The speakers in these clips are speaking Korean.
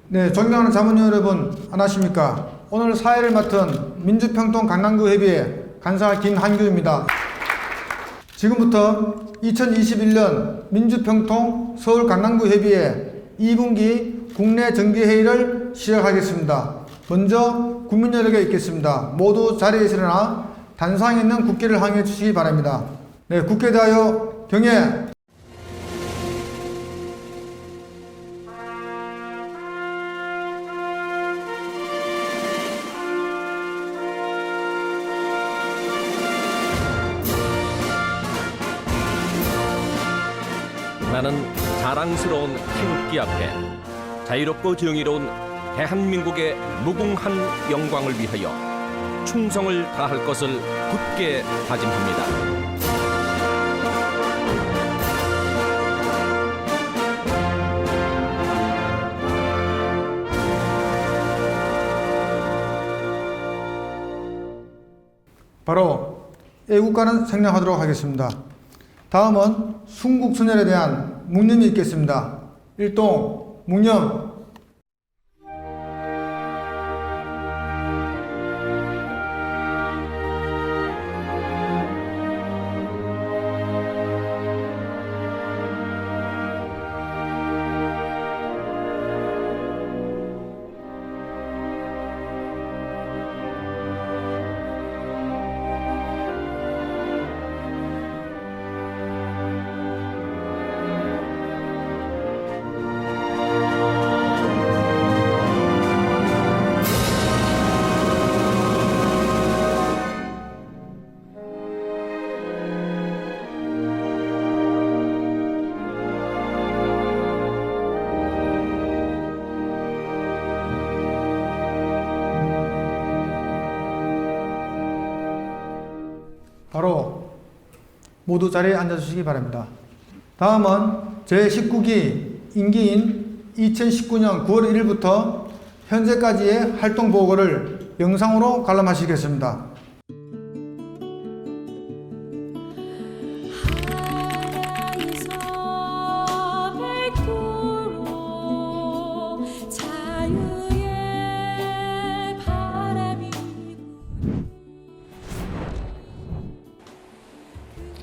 네, 존경하는 자문위원 여러분, 안녕하십니까. 오늘 사회를 맡은 민주평통 강남구 협의회 간사 김한규입니다. 지금부터 2021년 민주평통 서울 강남구 협의회 2분기 국내 정기회의를 시작하겠습니다. 먼저 국민 여러분께 있겠습니다. 모두 자리에서 일어나 단상 있는 국기를 항해 주시기 바랍니다. 네, 국회에 대하여 경례. 나는 자랑스러운 태극기 앞에 자유롭고 정의로운 대한민국의 무궁한 영광을 위하여 충성을 다할 것을 굳게 다짐합니다. 바로 애국가는 생략하도록 하겠습니다. 다음은 순국선열에 대한 묵념이 있겠습니다. 일동 묵념. 바로 모두 자리에 앉아주시기 바랍니다. 다음은 제19기 임기인 2019년 9월 1일부터 현재까지의 활동 보고를 영상으로 관람하시겠습니다.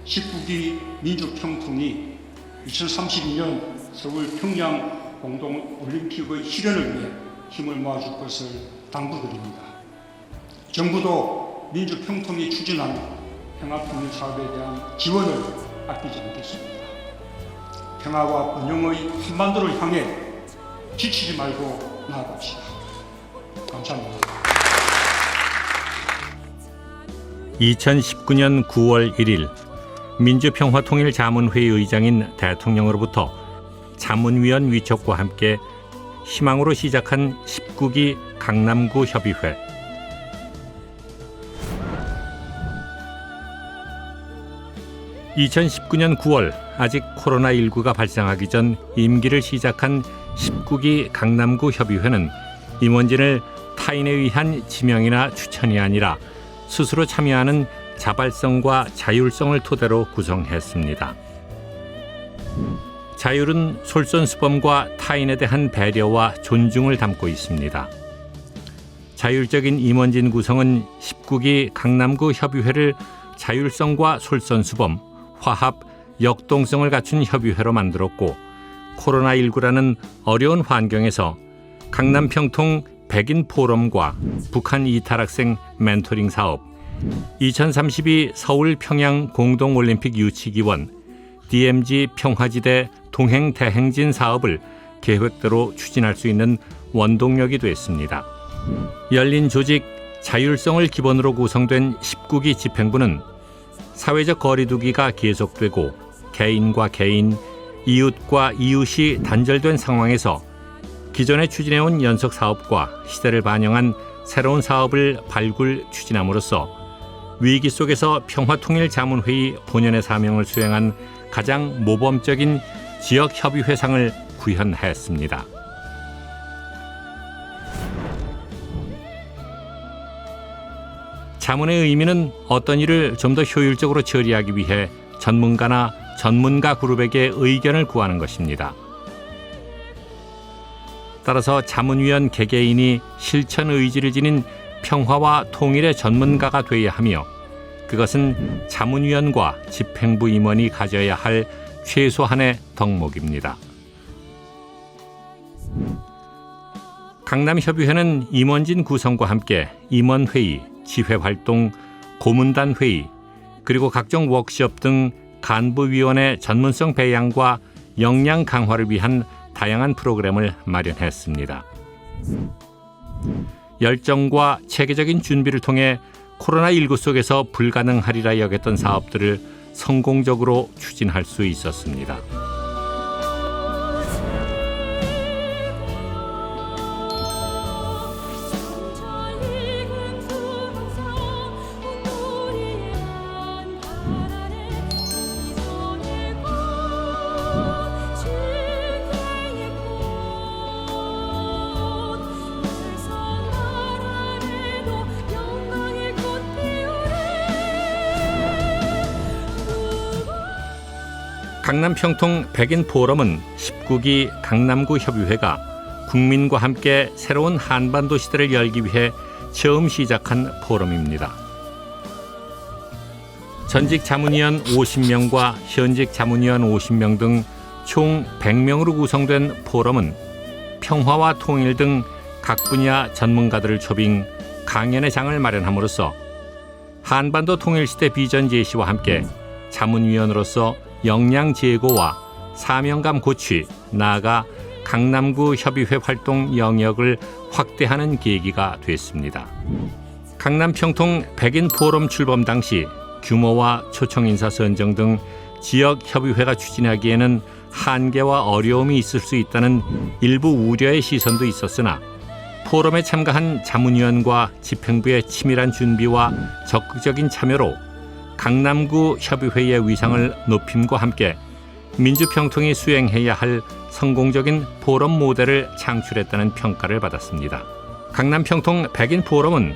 (19기) 민주평통이 2032년 서울 평양 공동올림픽의 실현을 위해 힘을 모아줄 것을 당부드립니다. 정부도 민주평통이 추진하는 평화통일 사업에 대한 지원을 아끼지 않겠습니다. 평화와 번영의 한반도를 향해 지치지 말고 나아갑시다. 감사합니다. 2019년 9월 1일 민주평화통일자문회의 의장인 대통령으로부터 자문위원 위촉과 함께 희망으로 시작한 19기 강남구 협의회. (2019년 9월) 아직 코로나19가 발생하기 전 임기를 시작한 19기 강남구 협의회는 임원진을 타인에 의한 지명이나 추천이 아니라 스스로 참여하는 자발성과 자율성을 토대로 구성했습니다. 자율은 솔선수범과 타인에 대한 배려와 존중을 담고 있습니다. 자율적인 임원진 구성은 19기 강남구 협의회를 자율성과 솔선수범, 화합, 역동성을 갖춘 협의회로 만들었고, 코로나19라는 어려운 환경에서 강남평통 백인 포럼과 북한 이탈학생 멘토링 사업, 2032 서울 평양 공동올림픽 유치기원, DMZ 평화지대 동행 대행진 사업을 계획대로 추진할 수 있는 원동력이 됐습니다. 열린 조직, 자율성을 기본으로 구성된 19기 집행부는 사회적 거리두기가 계속되고 개인과 개인, 이웃과 이웃이 단절된 상황에서 기존에 추진해온 연속 사업과 시대를 반영한 새로운 사업을 발굴 추진함으로써 위기 속에서 평화통일자문회의 본연의 사명을 수행한 가장 모범적인 지역협의회상을 구현했습니다. 자문의 의미는 어떤 일을 좀 더 효율적으로 처리하기 위해 전문가나 전문가 그룹에게 의견을 구하는 것입니다. 따라서 자문위원 개개인이 실천 의지를 지닌 평화와 통일의 전문가가 되어야 하며 그것은 자문위원과 집행부 임원이 가져야 할 최소한의 덕목입니다. 강남협의회는 임원진 구성과 함께 임원회의, 지회활동, 고문단회의, 그리고 각종 워크숍 등 간부위원회 전문성 배양과 역량 강화를 위한 다양한 프로그램을 마련했습니다. 열정과 체계적인 준비를 통해 코로나19 속에서 불가능하리라 여겼던 사업들을 성공적으로 추진할 수 있었습니다. 강남 평통 백인 포럼은 19기 강남구 협의회가 국민과 함께 새로운 한반도 시대를 열기 위해 처음 시작한 포럼입니다. 전직 자문위원 50명과 현직 자문위원 50명 등 총 100명으로 구성된 포럼은 평화와 통일 등 각 분야 전문가들을 초빙 강연의 장을 마련함으로써 한반도 통일시대 비전 제시와 함께 자문위원으로서 역량 제고와 사명감 고취, 나아가 강남구 협의회 활동 영역을 확대하는 계기가 됐습니다. 강남 평통 백인 포럼 출범 당시 규모와 초청 인사 선정 등 지역 협의회가 추진하기에는 한계와 어려움이 있을 수 있다는 일부 우려의 시선도 있었으나 포럼에 참가한 자문위원과 집행부의 치밀한 준비와 적극적인 참여로 강남구 협의회의 위상을 높임과 함께 민주평통이 수행해야 할 성공적인 포럼 모델을 창출했다는 평가를 받았습니다. 강남평통 백인 포럼은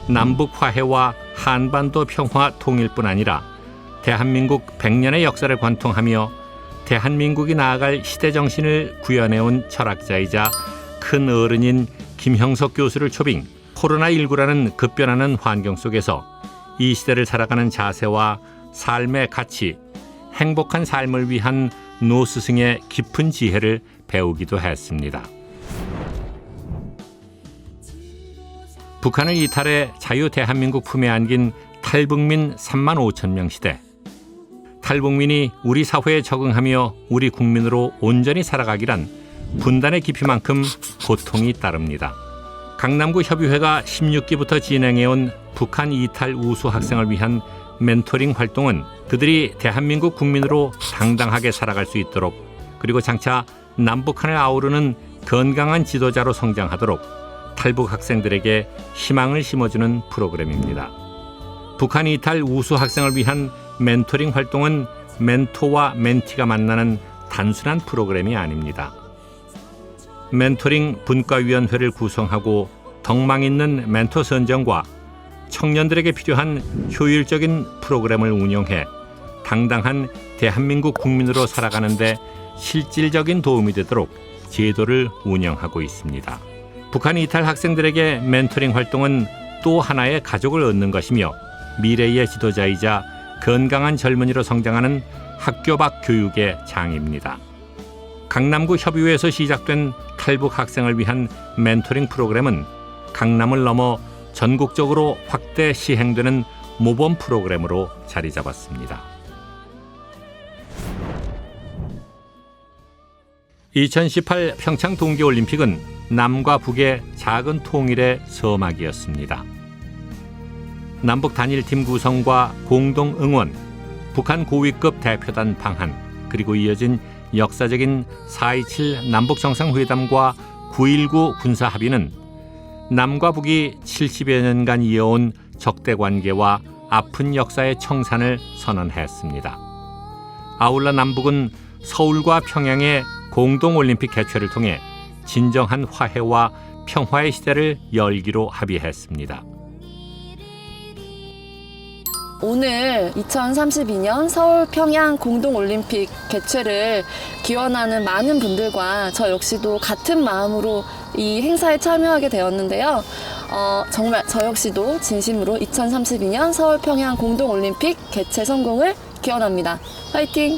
남북 화해와 한반도 평화 통일뿐 아니라 대한민국 100년의 역사를 관통하며 대한민국이 나아갈 시대 정신을 구현해온 철학자이자 큰 어른인 김형석 교수를 초빙 코로나19라는 급변하는 환경 속에서 이 시대를 살아가는 자세와 삶의 가치, 행복한 삶을 위한 노 스승의 깊은 지혜를 배우기도 했습니다. 북한을 이탈해 자유 대한민국 품에 안긴 탈북민 3만 5천 명 시대. 탈북민이 우리 사회에 적응하며 우리 국민으로 온전히 살아가기란 분단의 깊이만큼 고통이 따릅니다. 강남구 협의회가 16기부터 진행해온 북한 이탈 우수 학생을 위한 멘토링 활동은 그들이 대한민국 국민으로 당당하게 살아갈 수 있도록 그리고 장차 남북한을 아우르는 건강한 지도자로 성장하도록 탈북 학생들에게 희망을 심어주는 프로그램입니다. 북한 이탈 우수 학생을 위한 멘토링 활동은 멘토와 멘티가 만나는 단순한 프로그램이 아닙니다. 멘토링 분과위원회를 구성하고 덕망 있는 멘토 선정과 청년들에게 필요한 효율적인 프로그램을 운영해 당당한 대한민국 국민으로 살아가는 데 실질적인 도움이 되도록 제도를 운영하고 있습니다. 북한 이탈 학생들에게 멘토링 활동은 또 하나의 가족을 얻는 것이며 미래의 지도자이자 건강한 젊은이로 성장하는 학교 밖 교육의 장입니다. 강남구 협의회에서 시작된 탈북 학생을 위한 멘토링 프로그램은 강남을 넘어 전국적으로 확대 시행되는 모범 프로그램으로 자리 잡았습니다. 2018 평창 동계올림픽은 남과 북의 작은 통일의 서막이었습니다. 남북 단일팀 구성과 공동 응원, 북한 고위급 대표단 방한, 그리고 이어진 역사적인 4.27 남북정상회담과 9.19 군사합의는 남과 북이 70여 년간 이어온 적대관계와 아픈 역사의 청산을 선언했습니다. 아울러 남북은 서울과 평양의 공동올림픽 개최를 통해 진정한 화해와 평화의 시대를 열기로 합의했습니다. 오늘 2032년 서울 평양 공동올림픽 개최를 기원하는 많은 분들과 저 역시도 같은 마음으로 이 행사에 참여하게 되었는데요. 정말 저 역시도 진심으로 2032년 서울 평양 공동올림픽 개최 성공을 기원합니다. 화이팅!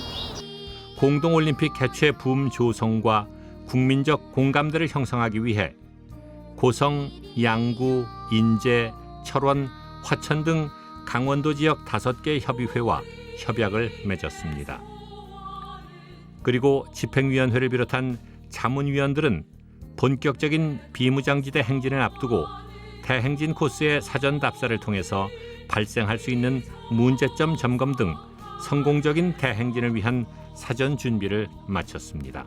공동올림픽 개최 붐 조성과 국민적 공감대를 형성하기 위해 고성, 양구, 인제, 철원, 화천 등 강원도 지역 5개 협의회와 협약을 맺었습니다. 그리고 집행위원회를 비롯한 자문위원들은 본격적인 비무장지대 행진을 앞두고 대행진 코스의 사전 답사를 통해서 발생할 수 있는 문제점 점검 등 성공적인 대행진을 위한 사전 준비를 마쳤습니다.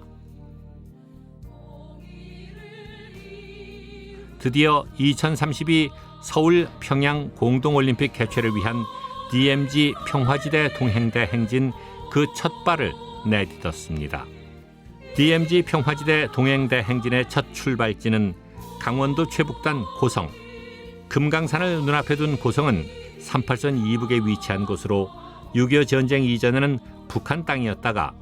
드디어 2032 서울 평양 공동올림픽 개최를 위한 DMZ 평화지대 동행대 행진 그 첫 발을 내딛었습니다. DMZ 평화지대 동행대 행진의 첫 출발지는 강원도 최북단 고성. 금강산을 눈앞에 둔 고성은 38선 이북에 위치한 곳으로 6.25 전쟁 이전에는 북한 땅이었다가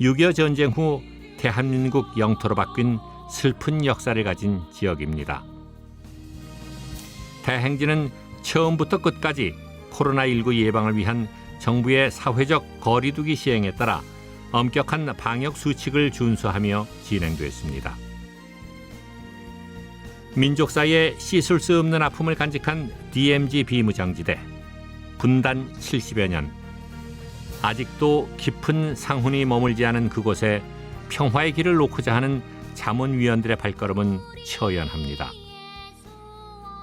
6.25 전쟁 후 대한민국 영토로 바뀐 슬픈 역사를 가진 지역입니다. 대행진은 처음부터 끝까지 코로나19 예방을 위한 정부의 사회적 거리두기 시행에 따라 엄격한 방역 수칙을 준수하며 진행됐습니다. 민족 사이에 씻을 수 없는 아픔을 간직한 DMZ 비무장지대 분단 70여 년. 아직도 깊은 상훈이 머물지 않은 그곳에 평화의 길을 놓고자 하는 자문위원들의 발걸음은 처연합니다.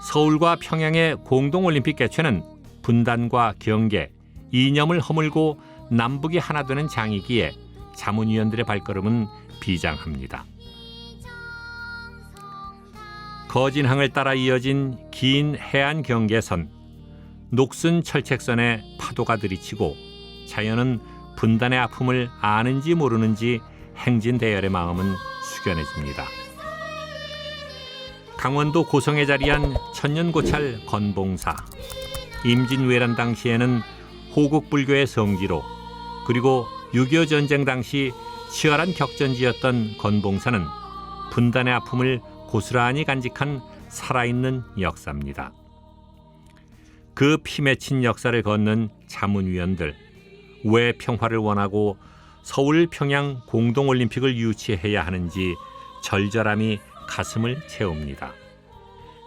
서울과 평양의 공동올림픽 개최는 분단과 경계, 이념을 허물고 남북이 하나 되는 장이기에 자문위원들의 발걸음은 비장합니다. 거진항을 따라 이어진 긴 해안 경계선, 녹슨 철책선에 파도가 들이치고 자연은 분단의 아픔을 아는지 모르는지 행진 대열의 마음은 숙연해집니다. 강원도 고성에 자리한 천년고찰 건봉사. 임진왜란 당시에는 호국불교의 성지로 그리고 6.25 전쟁 당시 치열한 격전지였던 건봉사는 분단의 아픔을 고스란히 간직한 살아있는 역사입니다. 그 피맺힌 역사를 걷는 자문위원들, 왜 평화를 원하고 서울 평양 공동올림픽을 유치해야 하는지 절절함이 가슴을 채웁니다.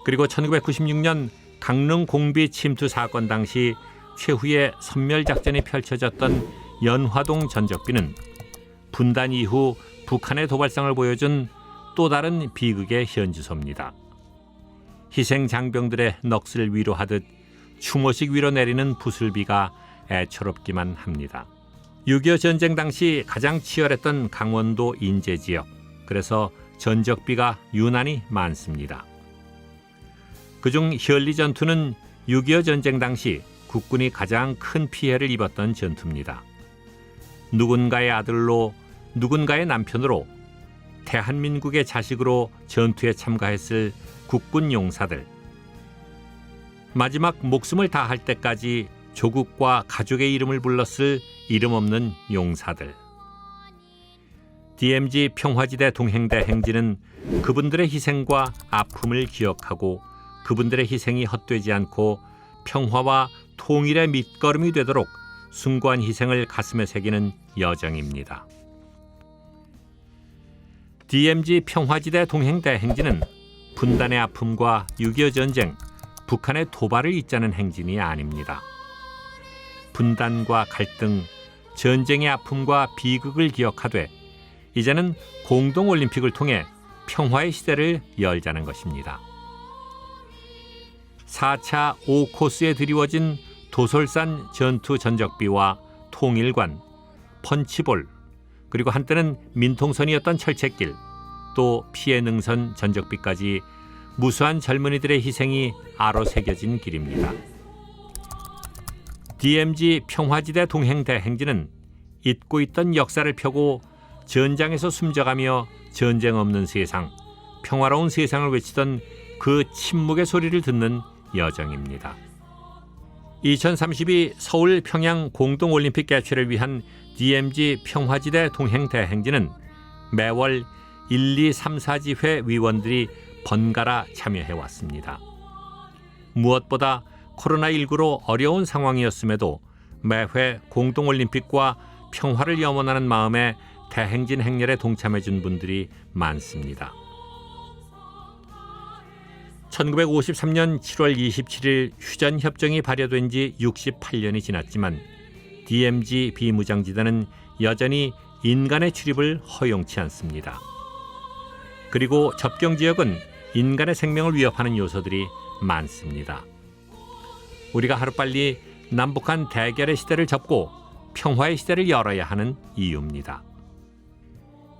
그리고 1996년 강릉 공비 침투 사건 당시 최후의 섬멸작전이 펼쳐졌던 연화동 전적비는 분단 이후 북한의 도발성을 보여준 또 다른 비극의 현지소입니다. 희생 장병들의 넋을 위로하듯 추모식 위로 내리는 부슬비가 애처롭기만 합니다. 6.25 전쟁 당시 가장 치열했던 강원도 인제 지역, 그래서 전적비가 유난히 많습니다. 그중 현리 전투는 6.25 전쟁 당시 국군이 가장 큰 피해를 입었던 전투입니다. 누군가의 아들로, 누군가의 남편으로, 대한민국의 자식으로 전투에 참가했을 국군 용사들. 마지막 목숨을 다할 때까지 조국과 가족의 이름을 불렀을 이름 없는 용사들. DMZ 평화지대 동행대 행진은 그분들의 희생과 아픔을 기억하고 그분들의 희생이 헛되지 않고 평화와 통일의 밑거름이 되도록 숭고한 희생을 가슴에 새기는 여정입니다. DMZ 평화지대 동행대 행진은 분단의 아픔과 6.25 전쟁, 북한의 도발을 잇자는 행진이 아닙니다. 분단과 갈등, 전쟁의 아픔과 비극을 기억하되 이제는 공동올림픽을 통해 평화의 시대를 열자는 것입니다. 4차 5코스에 드리워진 도솔산 전투 전적비와 통일관, 펀치볼, 그리고 한때는 민통선이었던 철책길, 또 피해 능선 전적비까지 무수한 젊은이들의 희생이 아로 새겨진 길입니다. DMZ 평화지대 동행대 행진은 잊고 있던 역사를 펴고 전장에서 숨져가며 전쟁 없는 세상, 평화로운 세상을 외치던 그 침묵의 소리를 듣는 여정입니다. 2032 서울 평양 공동올림픽 개최를 위한 DMZ 평화지대 동행 대행진은 매월 1, 2, 3, 4지회 위원들이 번갈아 참여해왔습니다. 무엇보다 코로나19로 어려운 상황이었음에도 매회 공동올림픽과 평화를 염원하는 마음에 대행진 행렬에 동참해준 분들이 많습니다. 1953년 7월 27일 휴전협정이 발효된 지 68년이 지났지만 DMZ 비무장지대는 여전히 인간의 출입을 허용치 않습니다. 그리고 접경지역은 인간의 생명을 위협하는 요소들이 많습니다. 우리가 하루빨리 남북한 대결의 시대를 접고 평화의 시대를 열어야 하는 이유입니다.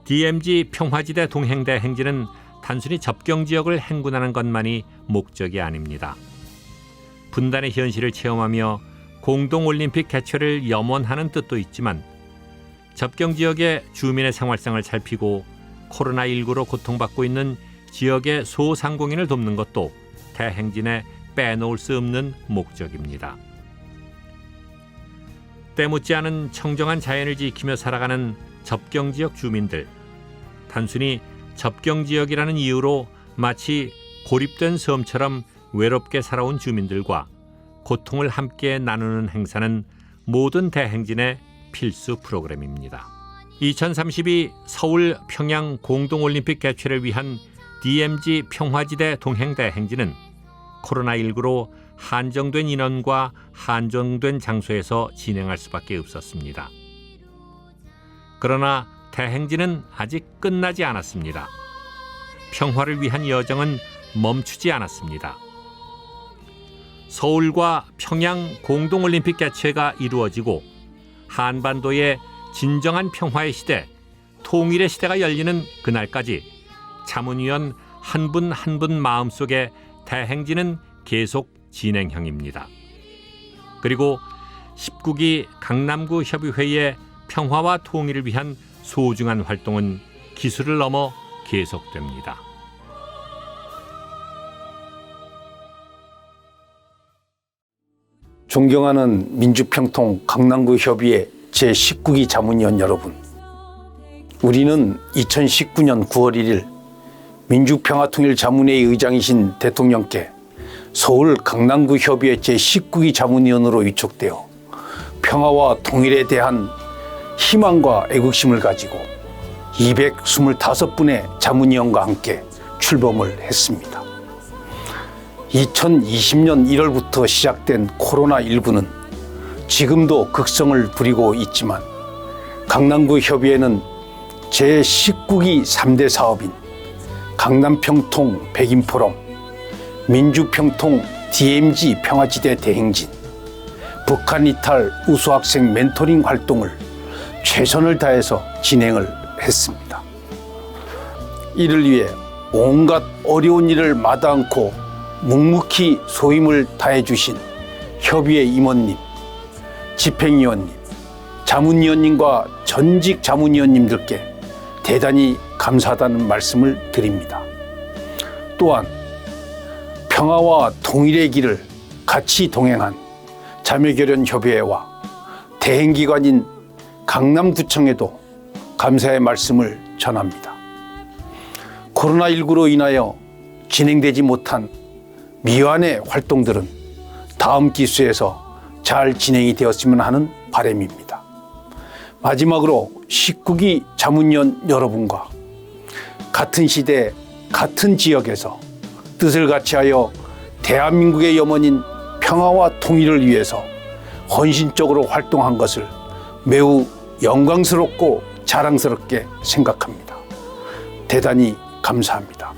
DMZ 평화지대 동행대 행진은 단순히 접경지역을 행군하는 것만이 목적이 아닙니다. 분단의 현실을 체험하며 공동올림픽 개최를 염원하는 뜻도 있지만 접경지역의 주민의 생활상을 살피고 코로나19로 고통받고 있는 지역의 소상공인을 돕는 것도 대행진에 빼놓을 수 없는 목적입니다. 때묻지 않은 청정한 자연을 지키며 살아가는 접경지역 주민들. 단순히 접경지역이라는 이유로 마치 고립된 섬처럼 외롭게 살아온 주민들과 고통을 함께 나누는 행사는 모든 대행진의 필수 프로그램입니다. 2032 서울 평양 공동올림픽 개최를 위한 DMZ 평화지대 동행 대행진은 코로나19로 한정된 인원과 한정된 장소에서 진행할 수밖에 없었습니다. 그러나 대행진은 아직 끝나지 않았습니다. 평화를 위한 여정은 멈추지 않았습니다. 서울과 평양 공동올림픽 개최가 이루어지고 한반도의 진정한 평화의 시대, 통일의 시대가 열리는 그날까지 자문위원 한 분 한 분 마음속에 대행진은 계속 진행형입니다. 그리고 19기 강남구 협의회의 평화와 통일을 위한 소중한 활동은 기술을 넘어 계속됩니다. 존경하는 민주평통 강남구 협의회 제19기 자문위원 여러분, 우리는 2019년 9월 1일 민주평화통일자문회의 의장이신 대통령께 서울 강남구 협의회 제19기 자문위원으로 위촉되어 평화와 통일에 대한 희망과 애국심을 가지고 225분의 자문위원과 함께 출범을 했습니다. 2020년 1월부터 시작된 코로나19는 지금도 극성을 부리고 있지만 강남구 협의회는 제19기 3대 사업인 강남평통 백인포럼, 민주평통 DMZ 평화지대 대행진, 북한 이탈 우수학생 멘토링 활동을 최선을 다해서 진행을 했습니다. 이를 위해 온갖 어려운 일을 마다 않고 묵묵히 소임을 다해 주신 협의회 임원님, 집행위원님, 자문위원님과 전직 자문위원님들께 대단히 감사하다는 말씀을 드립니다. 또한 평화와 통일의 길을 같이 동행한 자매결연협의회와 대행기관인 강남구청에도 감사의 말씀을 전합니다. 코로나19로 인하여 진행되지 못한 미완의 활동들은 다음 기수에서 잘 진행이 되었으면 하는 바람입니다. 마지막으로 19기 자문위원 여러분과 같은 시대, 같은 지역에서 뜻을 같이하여 대한민국의 염원인 평화와 통일을 위해서 헌신적으로 활동한 것을 매우 영광스럽고 자랑스럽게 생각합니다. 대단히 감사합니다.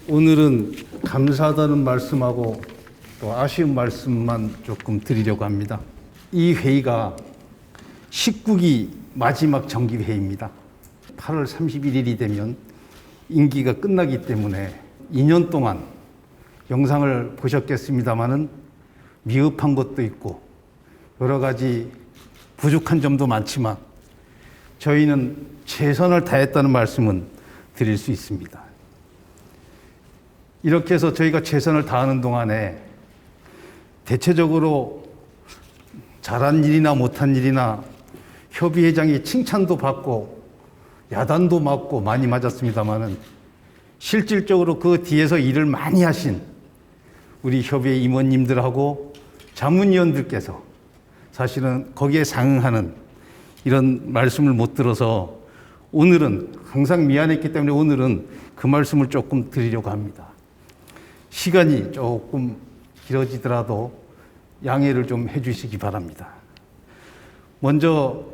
오늘은 감사하다는 말씀하고 또 아쉬운 말씀만 조금 드리려고 합니다. 이 회의가 19기 마지막 정기회의입니다. 8월 31일이 되면 임기가 끝나기 때문에 2년 동안 영상을 보셨겠습니다마는 미흡한 것도 있고 여러 가지 부족한 점도 많지만 저희는 최선을 다했다는 말씀은 드릴 수 있습니다. 이렇게 해서 저희가 최선을 다하는 동안에 대체적으로 잘한 일이나 못한 일이나 협의회장이 칭찬도 받고 야단도 맞고 많이 맞았습니다마는 실질적으로 그 뒤에서 일을 많이 하신 우리 협의회 임원님들하고 자문위원들께서 사실은 거기에 상응하는 이런 말씀을 못 들어서 오늘은 항상 미안했기 때문에 오늘은 그 말씀을 조금 드리려고 합니다. 시간이 조금 길어지더라도 양해를 좀 해주시기 바랍니다. 먼저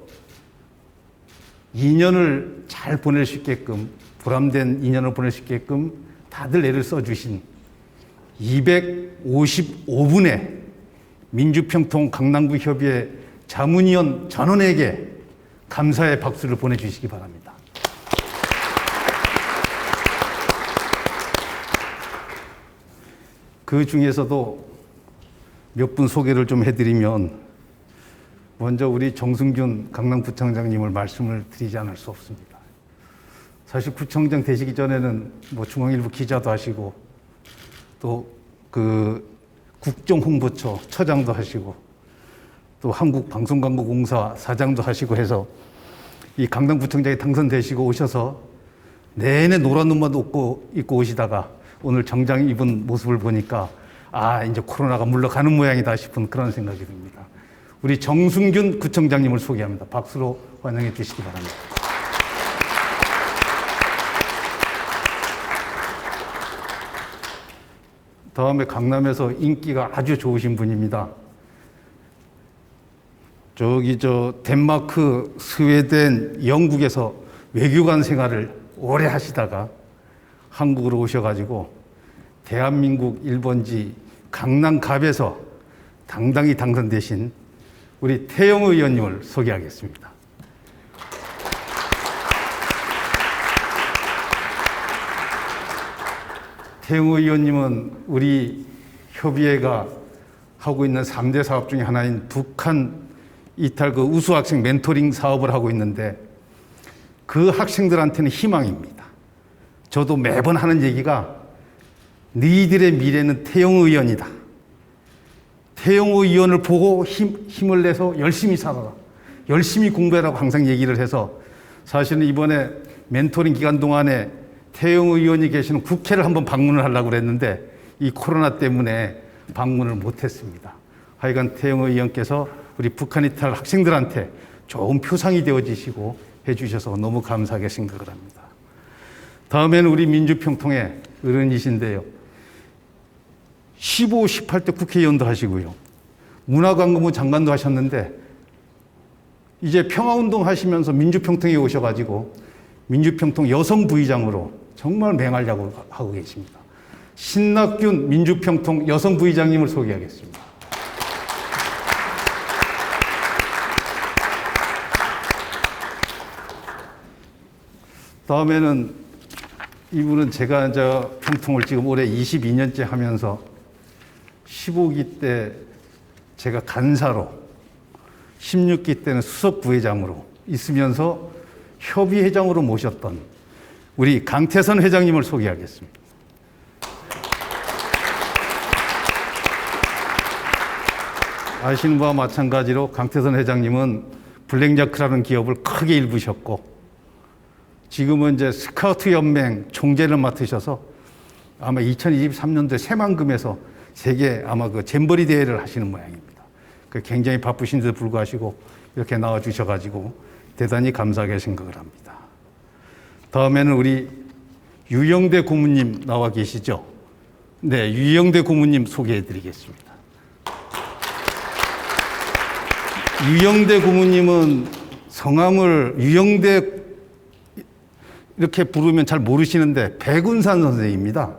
2년을 잘 보낼 수 있게끔 보람된 2년을 보낼 수 있게끔 다들 애를 써주신 255분의 민주평통 강남구 협의회 자문위원 전원에게 감사의 박수를 보내주시기 바랍니다. 그 중에서도 몇 분 소개를 좀 해드리면 먼저 우리 정승균 강남구청장님을 말씀을 드리지 않을 수 없습니다. 사실 구청장 되시기 전에는 뭐 중앙일보 기자도 하시고 또 그 국정홍보처 처장도 하시고 또 한국방송광고공사 사장도 하시고 해서 이 강남구청장에 당선되시고 오셔서 내내 노란 옷만 입고 오시다가 오늘 정장 입은 모습을 보니까 아, 이제 코로나가 물러가는 모양이다 싶은 그런 생각이 듭니다. 우리 정승균 구청장님을 소개합니다. 박수로 환영해 주시기 바랍니다. 다음에 강남에서 인기가 아주 좋으신 분입니다. 덴마크, 스웨덴, 영국에서 외교관 생활을 오래 하시다가 한국으로 오셔가지고 대한민국 1번지 강남갑에서 당당히 당선되신 우리 태영 의원님을 소개하겠습니다. 태영 의원님은 우리 협의회가 하고 있는 3대 사업 중에 하나인 북한 이탈 그 우수 학생 멘토링 사업을 하고 있는데 그 학생들한테는 희망입니다. 저도 매번 하는 얘기가 너희들의 미래는 태영 의원이다. 태영 의원을 보고 힘을 내서 열심히 살아라. 열심히 공부해라고 항상 얘기를 해서 사실은 이번에 멘토링 기간 동안에 태영 의원이 계시는 국회를 한번 방문을 하려고 그랬는데 이 코로나 때문에 방문을 못했습니다. 하여간 태영 의원께서 우리 북한 이탈 학생들한테 좋은 표상이 되어지시고 해주셔서 너무 감사하게 생각을 합니다. 다음에는 우리 민주평통의 어른이신데요. 15, 18대 국회의원도 하시고요. 문화관광부 장관도 하셨는데 이제 평화운동 하시면서 민주평통에 오셔가지고 민주평통 여성 부의장으로 정말 맹활약을 하고 계십니다. 신낙균 민주평통 여성 부의장님을 소개하겠습니다. 다음에는 이분은 제가 이제 평통을 지금 올해 22년째 하면서 15기 때 제가 간사로 16기 때는 수석 부회장으로 있으면서 협의회장으로 모셨던 우리 강태선 회장님을 소개하겠습니다. 아시는 바와 마찬가지로 강태선 회장님은 블랙야크라는 기업을 크게 일구셨고 지금은 이제 스카우트 연맹 총재를 맡으셔서 아마 2023년도에 새만금에서 세계 아마 그 잼버리 대회를 하시는 모양입니다. 굉장히 바쁘신데도 불구하고 이렇게 나와주셔가지고 대단히 감사하게 생각을 합니다. 다음에는 우리 유영대 고문님 나와 계시죠? 네, 유영대 고문님 소개해드리겠습니다. 유영대 고문님은 성함을 유영대 이렇게 부르면 잘 모르시는데 백운산 선생입니다.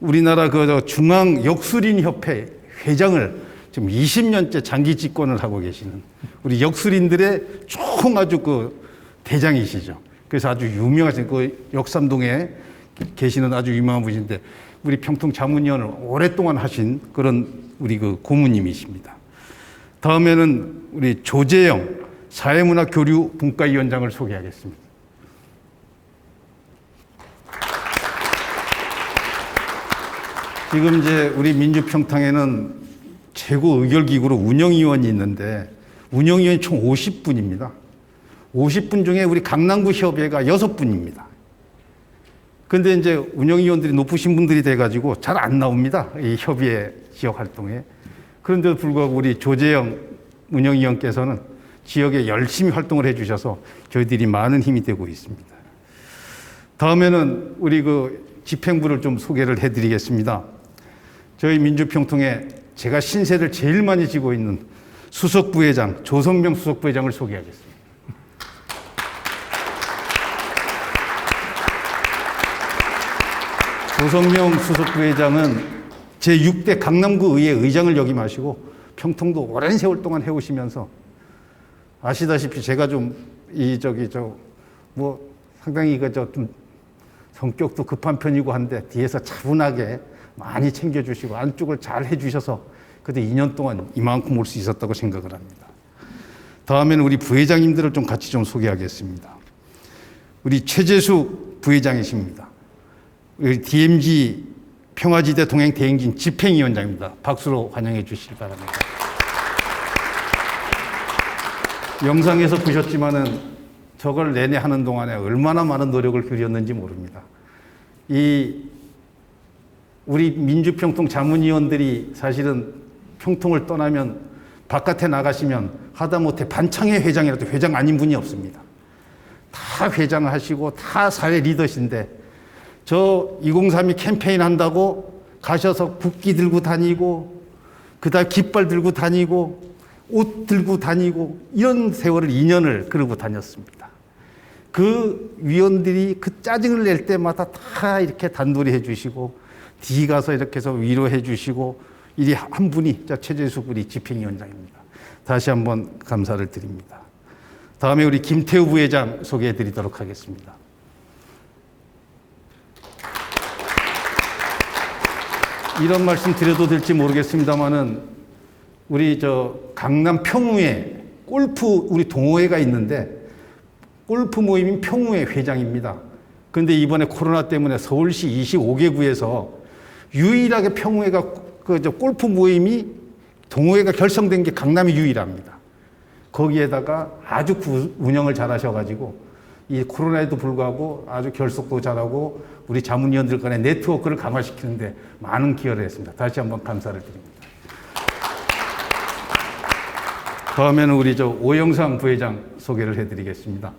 우리나라 그 중앙 역술인 협회 회장을 지금 20년째 장기 집권을 하고 계시는 우리 역술인들의 총 아주 그 대장이시죠. 그래서 아주 유명하신 그 역삼동에 계시는 아주 유명한 분인데 우리 평통 자문위원을 오랫동안 하신 그런 우리 그 고문님이십니다. 다음에는 우리 조재영 사회문화교류 분과위원장을 소개하겠습니다. 지금 이제 우리 민주평통에는 최고 의결기구로 운영위원이 있는데 운영위원이 총 50분입니다. 50분 중에 우리 강남구 협의회가 6분입니다. 근데 이제 운영위원들이 높으신 분들이 돼가지고 잘 안 나옵니다. 이 협의회 지역 활동에. 그런데도 불구하고 우리 조재영 운영위원께서는 지역에 열심히 활동을 해주셔서 저희들이 많은 힘이 되고 있습니다. 다음에는 우리 그 집행부를 좀 소개를 해드리겠습니다. 저희 민주평통에 제가 신세를 제일 많이 지고 있는 수석부회장, 조성명 수석부회장을 소개하겠습니다. 조성명 수석부회장은 제6대 강남구 의회 의장을 역임하시고 평통도 오랜 세월 동안 해오시면서 아시다시피 제가 좀 상당히 좀 성격도 급한 편이고 한데 뒤에서 차분하게 많이 챙겨주시고 안쪽을 잘 해주셔서 그때 2년 동안 이만큼 올 수 있었다고 생각을 합니다. 다음에는 우리 부회장님들을 좀 같이 좀 소개하겠습니다. 우리 최재수 부회장이십니다. 우리 DMZ 평화지대 동행 대행진 집행위원장입니다. 박수로 환영해 주시기 바랍니다. 영상에서 보셨지만은 저걸 내내 하는 동안에 얼마나 많은 노력을 기울였는지 모릅니다. 우리 민주평통 자문위원들이 사실은 평통을 떠나면 바깥에 나가시면 하다못해 반창회 회장이라도 회장 아닌 분이 없습니다. 다 회장을 하시고 다 사회 리더신데 저 2032 캠페인 한다고 가셔서 국기 들고 다니고 그다음 깃발 들고 다니고 옷 들고 다니고 이런 세월을 2년을 그러고 다녔습니다. 그 위원들이 그 짜증을 낼 때마다 다 이렇게 단도리 해주시고 뒤 가서 이렇게 해서 위로해 주시고 이리 한 분이 최재수 우리 집행위원장입니다. 다시 한번 감사를 드립니다. 다음에 우리 김태우 부회장 소개해 드리도록 하겠습니다. 이런 말씀 드려도 될지 모르겠습니다만은 우리 강남 평우에 골프 우리 동호회가 있는데 골프 모임인 평우회 회장입니다. 그런데 이번에 코로나 때문에 서울시 25개 구에서 유일하게 평우회가 골프 모임이 동호회가 결성된 게 강남이 유일합니다. 거기에다가 아주 운영을 잘 하셔가지고 이 코로나에도 불구하고 아주 결속도 잘하고 우리 자문위원들 간의 네트워크를 강화시키는데 많은 기여를 했습니다. 다시 한번 감사를 드립니다. 다음에는 우리 오영상 부회장 소개를 해드리겠습니다.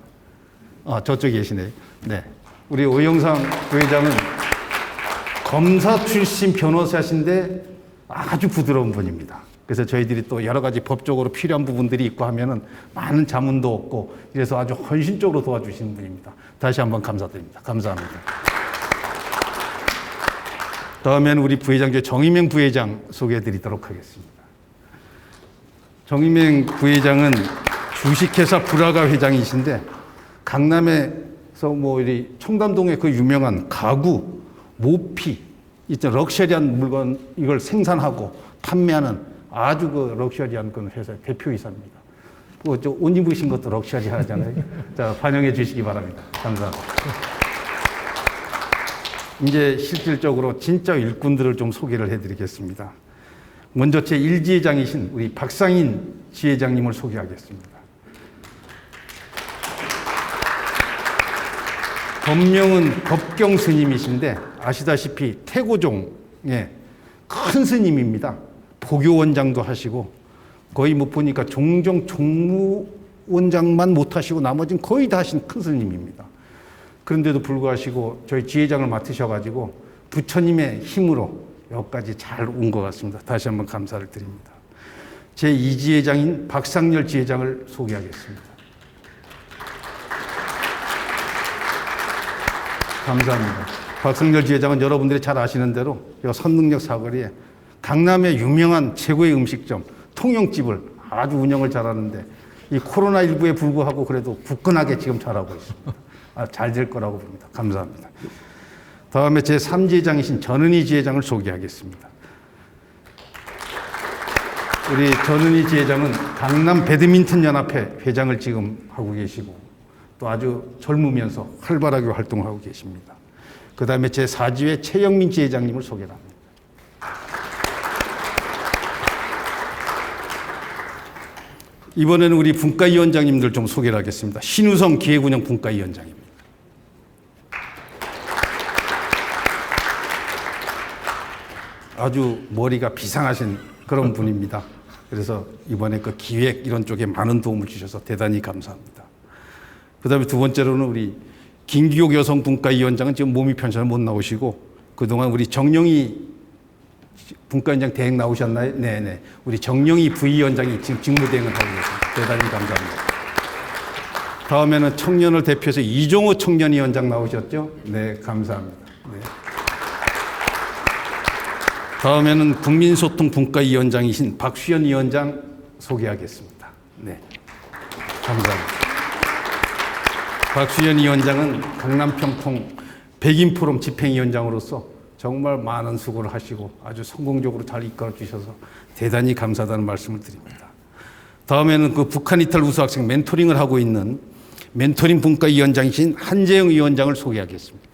저쪽에 계시네요. 네. 우리 오영상 부회장은 검사 출신 변호사신데 아주 부드러운 분입니다. 그래서 저희들이 또 여러 가지 법적으로 필요한 부분들이 있고 하면은 많은 자문도 얻고 이래서 아주 헌신적으로 도와주시는 분입니다. 다시 한번 감사드립니다. 감사합니다. 다음에는 우리 부회장 중에 정의명 부회장 소개해 드리도록 하겠습니다. 정의명 부회장은 주식회사 브라가 회장이신데 강남에서 이 청담동에 그 유명한 가구, 모피, 럭셔리한 물건 이걸 생산하고 판매하는 아주 그 럭셔리한 그 회사의 대표이사입니다. 옷 입으신 것도 럭셔리 하잖아요. 자, 환영해 주시기 바랍니다. 감사합니다. 이제 실질적으로 진짜 일꾼들을 좀 소개를 해드리겠습니다. 먼저 제 1지회장이신 우리 박상인 지회장님을 소개하겠습니다. 법명은 법경 스님이신데 아시다시피 태고종의 큰 스님입니다. 포교원장도 하시고 거의 보니까 종종 총무원장만 못하시고 나머지는 거의 다 하신 큰 스님입니다. 그런데도 불구하고 저희 지회장을 맡으셔가지고 부처님의 힘으로 여기까지 잘 온 것 같습니다. 다시 한번 감사를 드립니다. 제 2지회장인 박상열 지회장을 소개하겠습니다. 감사합니다. 박성열 지회장은 여러분들이 잘 아시는 대로 이 선능력 사거리에 강남의 유명한 최고의 음식점 통영집을 아주 운영을 잘하는데 이 코로나19에 불구하고 그래도 굳건하게 지금 잘하고 있습니다. 잘 될 거라고 봅니다. 감사합니다. 다음에 제3지회장이신 전은희 지회장을 소개하겠습니다. 우리 전은희 지회장은 강남 배드민턴 연합회 회장을 지금 하고 계시고 또 아주 젊으면서 활발하게 활동을 하고 계십니다. 그 다음에 제4지회 최영민 지회장님을 소개합니다. 이번에는 우리 분과위원장님들 좀 소개를 하겠습니다. 신우성 기획운영 분과위원장입니다. 아주 머리가 비상하신 그런 분입니다. 그래서 이번에 그 기획 이런 쪽에 많은 도움을 주셔서 대단히 감사합니다. 그 다음에 두 번째로는 우리 김기옥 여성분과위원장은 지금 몸이 편찮아서 못 나오시고 그동안 우리 정영희 분과위원장 대행 나오셨나요? 네네. 우리 정영희 부위원장이 지금 직무대행을 하고 계십니다. 대단히 감사합니다. 다음에는 청년을 대표해서 이종호 청년위원장 나오셨죠? 네, 감사합니다. 네. 다음에는 국민소통 분과위원장이신 박수현 위원장 소개하겠습니다. 네, 감사합니다. 박수현 위원장은 강남평통 백인포럼 집행위원장으로서 정말 많은 수고를 하시고 아주 성공적으로 잘 이끌어 주셔서 대단히 감사하다는 말씀을 드립니다. 다음에는 그 북한 이탈 우수학생 멘토링을 하고 있는 멘토링 분과위원장이신 한재영 위원장을 소개하겠습니다.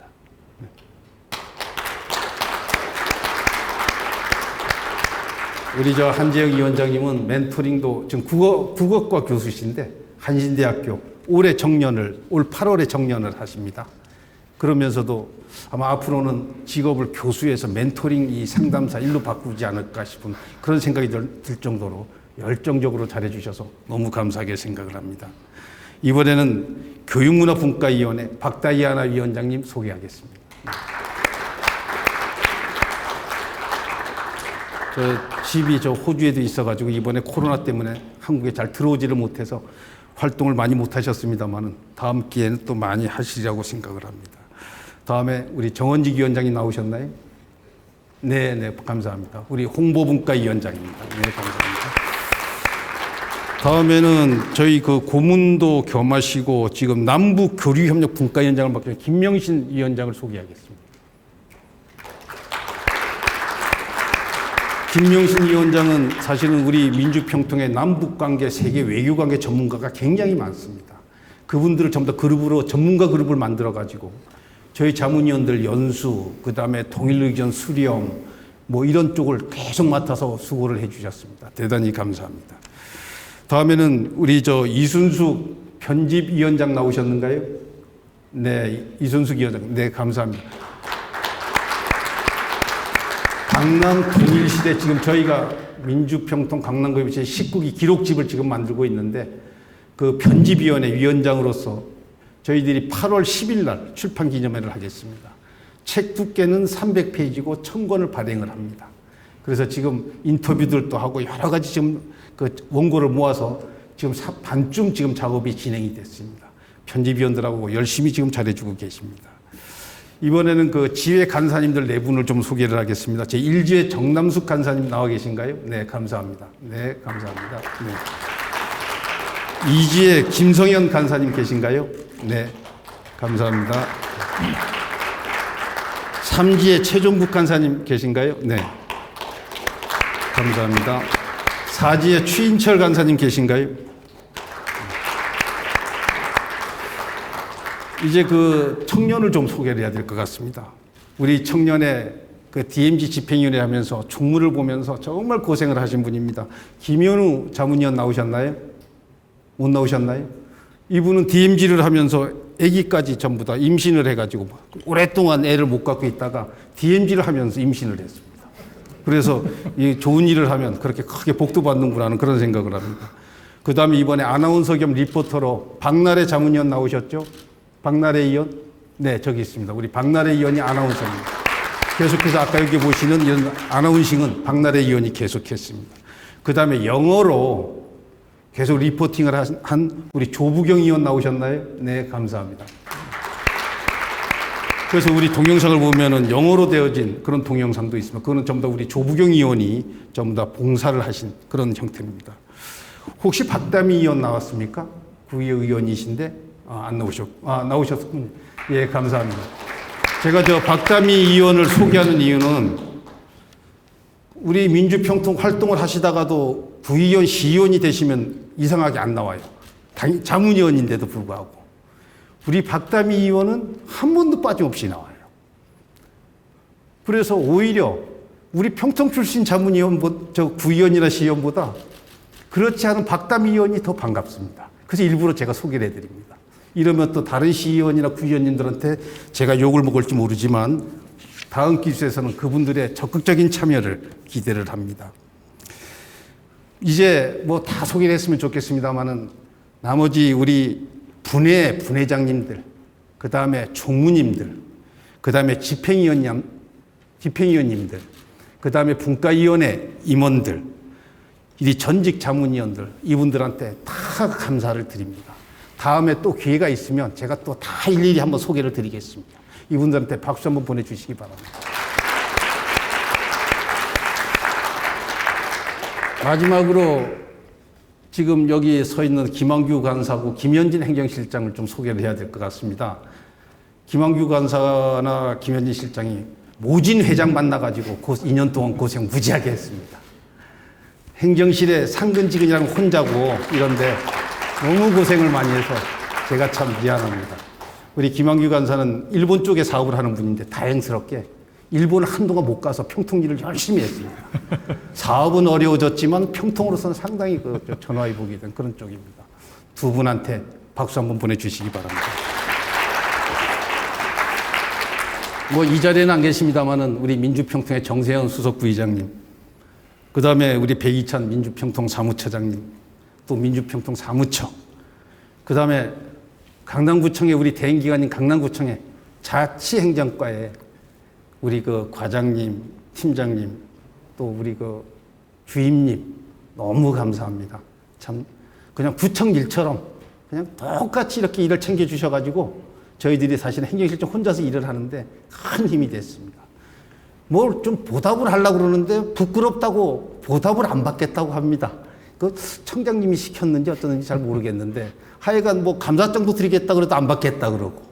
우리 한재영 위원장님은 멘토링도 지금 국어과 교수신데 한신대학교 올 8월에 정년을 하십니다. 그러면서도 아마 앞으로는 직업을 교수에서 멘토링 이 상담사 일로 바꾸지 않을까 싶은 그런 생각이 들 정도로 열정적으로 잘해주셔서 너무 감사하게 생각을 합니다. 이번에는 교육문화분과위원회 박다이아나 위원장님 소개하겠습니다. 집이 호주에도 있어가지고 이번에 코로나 때문에 한국에 잘 들어오지를 못해서 활동을 많이 못하셨습니다만 다음 기회에는 또 많이 하시리라고 생각을 합니다. 다음에 우리 정원직 위원장이 나오셨나요? 네, 감사합니다. 우리 홍보분과위원장입니다. 네, 감사합니다. 다음에는 저희 그 고문도 겸하시고 지금 남북교류협력 분과위원장을 맡은 김명신 위원장을 소개하겠습니다. 김명신 위원장은 사실은 우리 민주평통의 남북관계, 세계 외교관계 전문가가 굉장히 많습니다. 그분들을 전부 다 그룹으로 전문가 그룹을 만들어가지고 저희 자문위원들 연수, 그 다음에 통일의견 수렴, 뭐 이런 쪽을 계속 맡아서 수고를 해주셨습니다. 대단히 감사합니다. 다음에는 우리 이순숙 편집위원장 나오셨는가요? 네, 이순숙 위원장. 네, 감사합니다. 강남 통일시대 지금 저희가 민주평통 강남구의 19기 기록집을 지금 만들고 있는데 그 편집위원회 위원장으로서 저희들이 8월 10일 날 출판 기념회를 하겠습니다. 책 두께는 300페이지고 1000권을 발행을 합니다. 그래서 지금 인터뷰들도 하고 여러 가지 지금 그 원고를 모아서 지금 반쯤 지금 작업이 진행이 됐습니다. 편집위원들하고 열심히 지금 잘해주고 계십니다. 이번에는 그 지회 간사님들 네 분을 좀 소개를 하겠습니다. 제1지회 정남숙 간사님 나와 계신가요? 네, 감사합니다. 네, 감사합니다. 네. 2지회 김성현 간사님 계신가요? 네, 감사합니다. 3지회 최종국 간사님 계신가요? 네, 감사합니다. 4지회 추인철 간사님 계신가요? 이제 그 청년을 좀 소개를 해야 될 것 같습니다. 우리 청년의 그 DMZ 집행위원회 하면서 총무를 보면서 정말 고생을 하신 분입니다. 김현우 자문위원 나오셨나요? 못 나오셨나요? 이분은 DMZ를 하면서 아기까지 전부 다 임신을 해가지고 오랫동안 애를 못 갖고 있다가 DMZ를 하면서 임신을 했습니다. 그래서 이 좋은 일을 하면 그렇게 크게 복도 받는구나 하는 그런 생각을 합니다. 그 다음에 이번에 아나운서 겸 리포터로 박나래 자문위원 나오셨죠? 박나래 의원? 네, 저기 있습니다. 우리 박나래 의원이 아나운서입니다. 계속해서 아까 여기 보시는 이런 아나운싱은 박나래 의원이 계속했습니다. 그 다음에 영어로 계속 리포팅을 한 우리 조부경 의원 나오셨나요? 네, 감사합니다. 그래서 우리 동영상을 보면은 영어로 되어진 그런 동영상도 있습니다. 그거는 전부 다 우리 조부경 의원이 전부 다 봉사를 하신 그런 형태입니다. 혹시 박담희 의원 나왔습니까? 구의 의원이신데 안 나오셨군요. 예, 감사합니다. 제가 저 박담희 의원을 소개하는 이유는 우리 민주평통 활동을 하시다가도 구의원, 시의원이 되시면 이상하게 안 나와요. 자문위원인데도 불구하고. 우리 박담희 의원은 한 번도 빠짐없이 나와요. 그래서 오히려 우리 평통 출신 자문위원, 구의원이나 시의원보다 그렇지 않은 박담희 의원이 더 반갑습니다. 그래서 일부러 제가 소개를 해드립니다. 이러면 또 다른 시의원이나 구의원님들한테 제가 욕을 먹을지 모르지만 다음 기수에서는 그분들의 적극적인 참여를 기대를 합니다. 이제 뭐 다 소개를 했으면 좋겠습니다만은 나머지 우리 분회장님들, 그 다음에 총무님들, 그 다음에 집행위원님들, 그 다음에 분과위원회 임원들, 이 전직 자문위원들, 이분들한테 다 감사를 드립니다. 다음에 또 기회가 있으면 제가 또 다 일일이 한번 소개를 드리겠습니다. 이분들한테 박수 한번 보내주시기 바랍니다. 마지막으로 지금 여기 서 있는 김한규 간사하고 김현진 행정실장을 좀 소개를 해야 될 것 같습니다. 김한규 간사나 김현진 실장이 모진 회장 만나가지고 2년 동안 고생 무지하게 했습니다. 행정실에 상근지근이랑 혼자고 이런데 너무 고생을 많이 해서 제가 참 미안합니다. 우리 김한규 간사는 일본 쪽에 사업을 하는 분인데 다행스럽게 일본을 한동안 못 가서 평통 일을 열심히 했습니다. 사업은 어려워졌지만 평통으로서는 상당히 전화위 복이 된 그런 쪽입니다. 두 분한테 박수 한번 보내주시기 바랍니다. 뭐 이 자리에는 안 계십니다만은 우리 민주평통의 정세현 수석부의장님, 그 다음에 우리 백이찬 민주평통 사무처장님, 또 민주평통 사무처, 그 다음에 강남구청의 우리 대행기관인 강남구청의 자치행정과에 우리 그 과장님, 팀장님, 또 우리 그 주임님 너무 감사합니다. 참 그냥 구청 일처럼 그냥 똑같이 이렇게 일을 챙겨주셔가지고 저희들이 사실은 행정실장 혼자서 일을 하는데 큰 힘이 됐습니다. 뭘 좀 보답을 하려고 그러는데 부끄럽다고 보답을 안 받겠다고 합니다. 그 청장님이 시켰는지 어쩌는지 잘 모르겠는데 하여간 뭐 감사장도 드리겠다 그래도 안 받겠다 그러고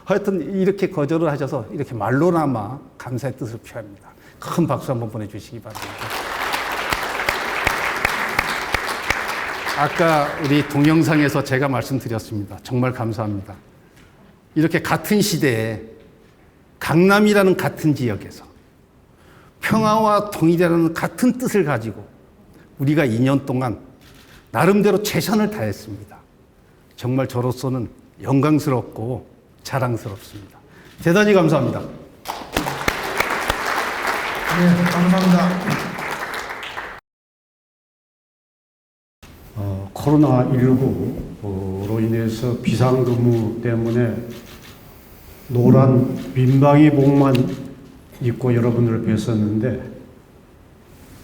하여튼 이렇게 거절을 하셔서 이렇게 말로나마 감사의 뜻을 표합니다. 큰 박수 한번 보내주시기 바랍니다. 아까 우리 동영상에서 제가 말씀드렸습니다. 정말 감사합니다. 이렇게 같은 시대에 강남이라는 같은 지역에서 평화와 통일이라는 같은 뜻을 가지고 우리가 2년 동안 나름대로 최선을 다했습니다. 정말 저로서는 영광스럽고 자랑스럽습니다. 대단히 감사합니다. 네, 감사합니다. 코로나19로 인해서 비상근무 때문에 노란 민방위복만 입고 여러분들을 뵀었는데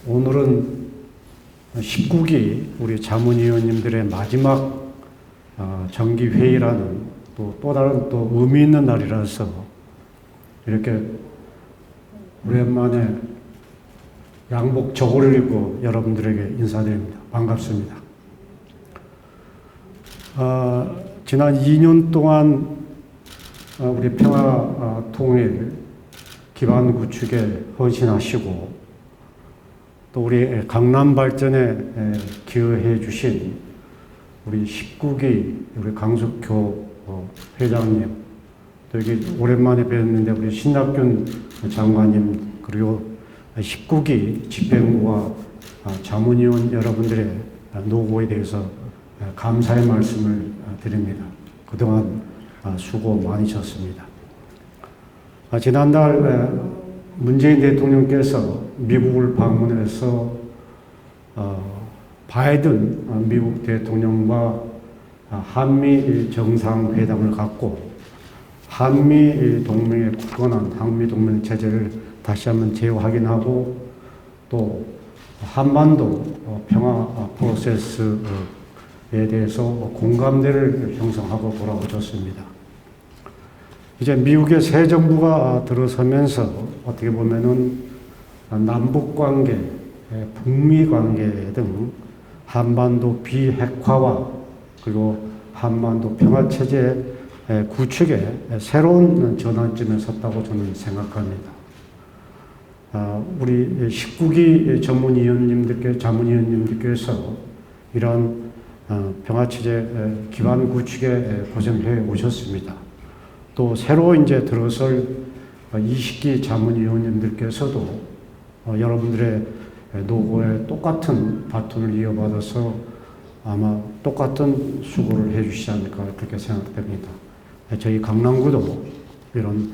오늘은 19기 우리 자문위원님들의 마지막 정기회의라는 또 다른 또 의미 있는 날이라서 이렇게 오랜만에 양복 저고리를 입고 여러분들에게 인사드립니다. 반갑습니다. 지난 2년 동안 우리 평화 통일 기반 구축에 헌신하시고 또 우리 강남 발전에 기여해 주신 우리 19기 우리 강석효 회장님, 또 여기 오랜만에 뵀는데 우리 신낙균 장관님, 그리고 19기 집행부와 자문위원 여러분들의 노고에 대해서 감사의 말씀을 드립니다. 그동안 수고 많으셨습니다. 지난달 문재인 대통령께서 미국을 방문해서 바이든 미국 대통령과 한미 정상회담을 갖고 한미 동맹의 굳건한 한미 동맹 체제를 다시 한번 재확인하고 또 한반도 평화 프로세스에 대해서 공감대를 형성하고 돌아오셨습니다. 이제 미국의 새 정부가 들어서면서 어떻게 보면은 남북 관계, 북미 관계 등 한반도 비핵화와 그리고 한반도 평화 체제 구축에 새로운 전환점에 섰다고 저는 생각합니다. 우리 19기 자문위원님들께서 이러한 평화체제 기반 구축에 고생해 오셨습니다. 또 새로 이제 들어설 20기 자문위원님들께서도 여러분들의 노고에 똑같은 바톤을 이어받아서 아마 똑같은 수고를 해주시지 않을까 그렇게 생각됩니다. 저희 강남구도 이런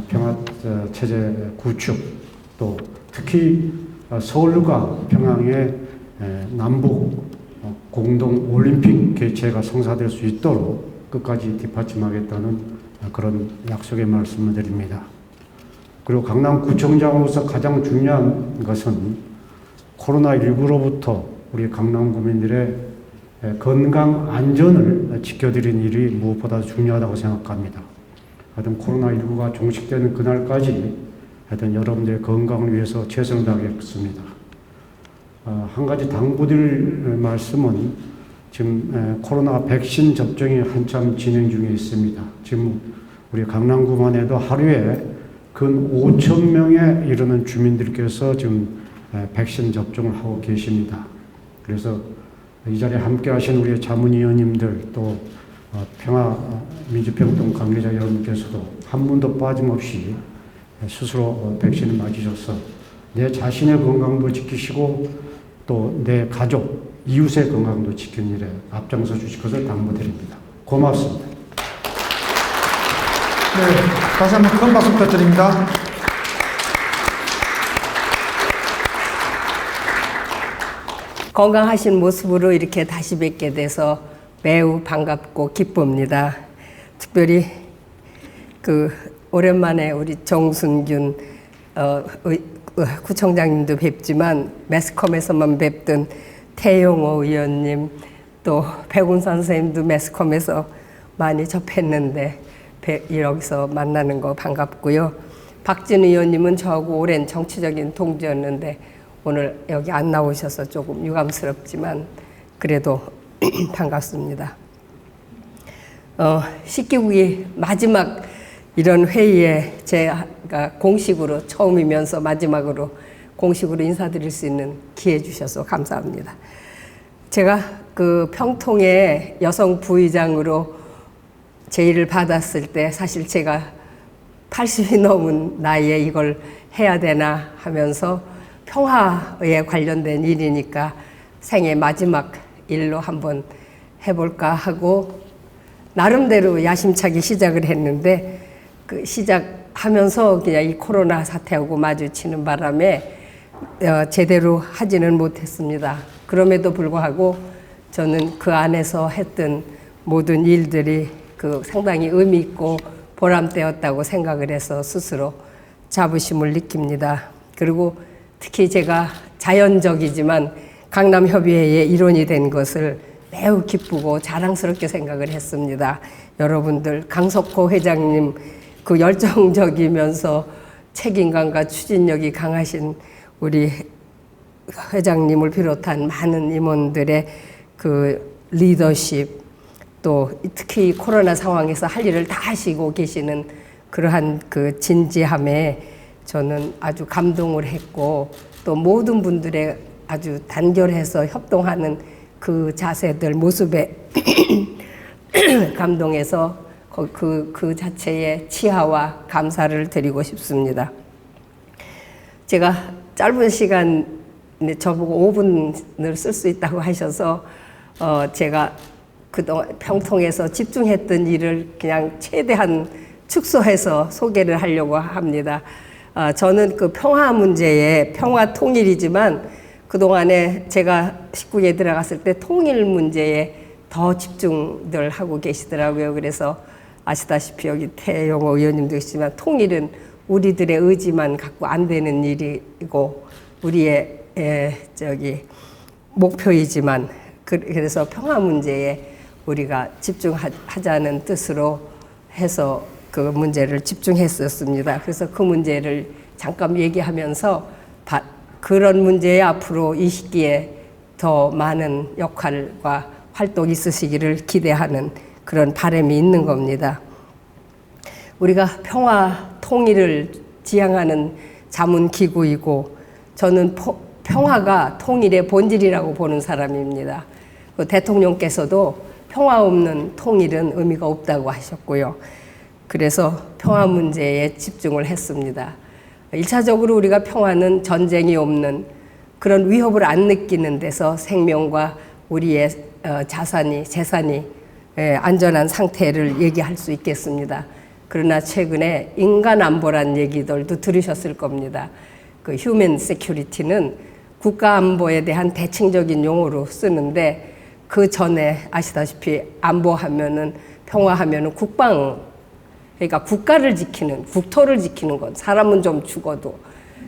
평화체제 구축 또 특히 서울과 평양의 남북 공동 올림픽 개최가 성사될 수 있도록 끝까지 뒷받침하겠다는 그런 약속의 말씀을 드립니다. 그리고 강남구청장으로서 가장 중요한 것은 코로나19로부터 우리 강남구민들의 건강 안전을 지켜드리는 일이 무엇보다 중요하다고 생각합니다. 하여튼 코로나19가 종식되는 그날까지 하여튼 여러분들의 건강을 위해서 최선을 다하겠습니다. 한 가지 당부드릴 말씀은 지금 코로나 백신 접종이 한참 진행 중에 있습니다. 지금 우리 강남구만 해도 하루에 근 5천 명에 이르는 주민들께서 지금 백신 접종을 하고 계십니다. 그래서 이 자리에 함께 하신 우리 자문위원님들 또 민주평통 관계자 여러분께서도 한 분도 빠짐없이 스스로 백신을 맞으셔서 내 자신의 건강도 지키시고 또 내 가족, 이웃의 건강도 지키는 일에 앞장서 주실 것을 당부드립니다. 고맙습니다. 네, 다시 한번 큰 박수 부탁드립니다. 건강하신 모습으로 이렇게 다시 뵙게 돼서 매우 반갑고 기쁩니다. 특별히 오랜만에 우리 정순균 구청장님도 뵙지만 매스컴에서만 뵙던 태용호 의원님 또 백운선 선생님도 매스컴에서 많이 접했는데 여기서 만나는 거 반갑고요. 박진 의원님은 저하고 오랜 정치적인 동지였는데 오늘 여기 안 나오셔서 조금 유감스럽지만 그래도 반갑습니다. 10기국이 마지막 이런 회의에 제가 공식으로 처음이면서 마지막으로 공식으로 인사드릴 수 있는 기회 주셔서 감사합니다. 제가 평통의 여성 부의장으로 제의를 받았을 때 사실 제가 80이 넘은 나이에 이걸 해야 되나 하면서 평화에 관련된 일이니까 생애 마지막 일로 한번 해볼까 하고 나름대로 야심차게 시작을 했는데 시작하면서 그냥 이 코로나 사태하고 마주치는 바람에 제대로 하지는 못했습니다. 그럼에도 불구하고 저는 그 안에서 했던 모든 일들이 상당히 의미 있고 보람되었다고 생각을 해서 스스로 자부심을 느낍니다. 그리고 특히 제가 자연적이지만 강남협의회의 일원이 된 것을 매우 기쁘고 자랑스럽게 생각을 했습니다. 여러분들 강석호 회장님 열정적이면서 책임감과 추진력이 강하신 우리 회장님을 비롯한 많은 임원들의 리더십 또 특히 코로나 상황에서 할 일을 다 하시고 계시는 그러한 진지함에 저는 아주 감동을 했고 또 모든 분들의 아주 단결해서 협동하는 그 자세들 모습에 감동해서 그 자체의 치하와 감사를 드리고 싶습니다. 제가 짧은 시간에 저보고 5분을 쓸 수 있다고 하셔서 제가 그동안 평통에서 집중했던 일을 그냥 최대한 축소해서 소개를 하려고 합니다. 저는 평화 문제에 평화 통일이지만 그동안에 제가 19기에 들어갔을 때 통일 문제에 더 집중들 하고 계시더라고요. 그래서 아시다시피 여기 태용호 의원님도 계시지만 통일은 우리들의 의지만 갖고 안 되는 일이고 우리의 목표이지만 그래서 평화 문제에 우리가 집중하자는 뜻으로 해서 그 문제를 집중했었습니다. 그래서 그 문제를 잠깐 얘기하면서 그런 문제에 앞으로 이 시기에 더 많은 역할과 활동이 있으시기를 기대하는 그런 바람이 있는 겁니다. 우리가 평화 통일을 지향하는 자문기구이고 저는 평화가 통일의 본질이라고 보는 사람입니다. 그 대통령께서도 평화 없는 통일은 의미가 없다고 하셨고요. 그래서 평화 문제에 집중을 했습니다. 1차적으로 우리가 평화는 전쟁이 없는 그런 위협을 안 느끼는 데서 생명과 우리의 재산이 안전한 상태를 얘기할 수 있겠습니다. 그러나 최근에 인간 안보란 얘기들도 들으셨을 겁니다. 그 휴먼 세큐리티는 국가 안보에 대한 대칭적인 용어로 쓰는데 그 전에 아시다시피 안보하면은 평화하면은 그러니까 국가를 지키는, 국토를 지키는 것, 사람은 좀 죽어도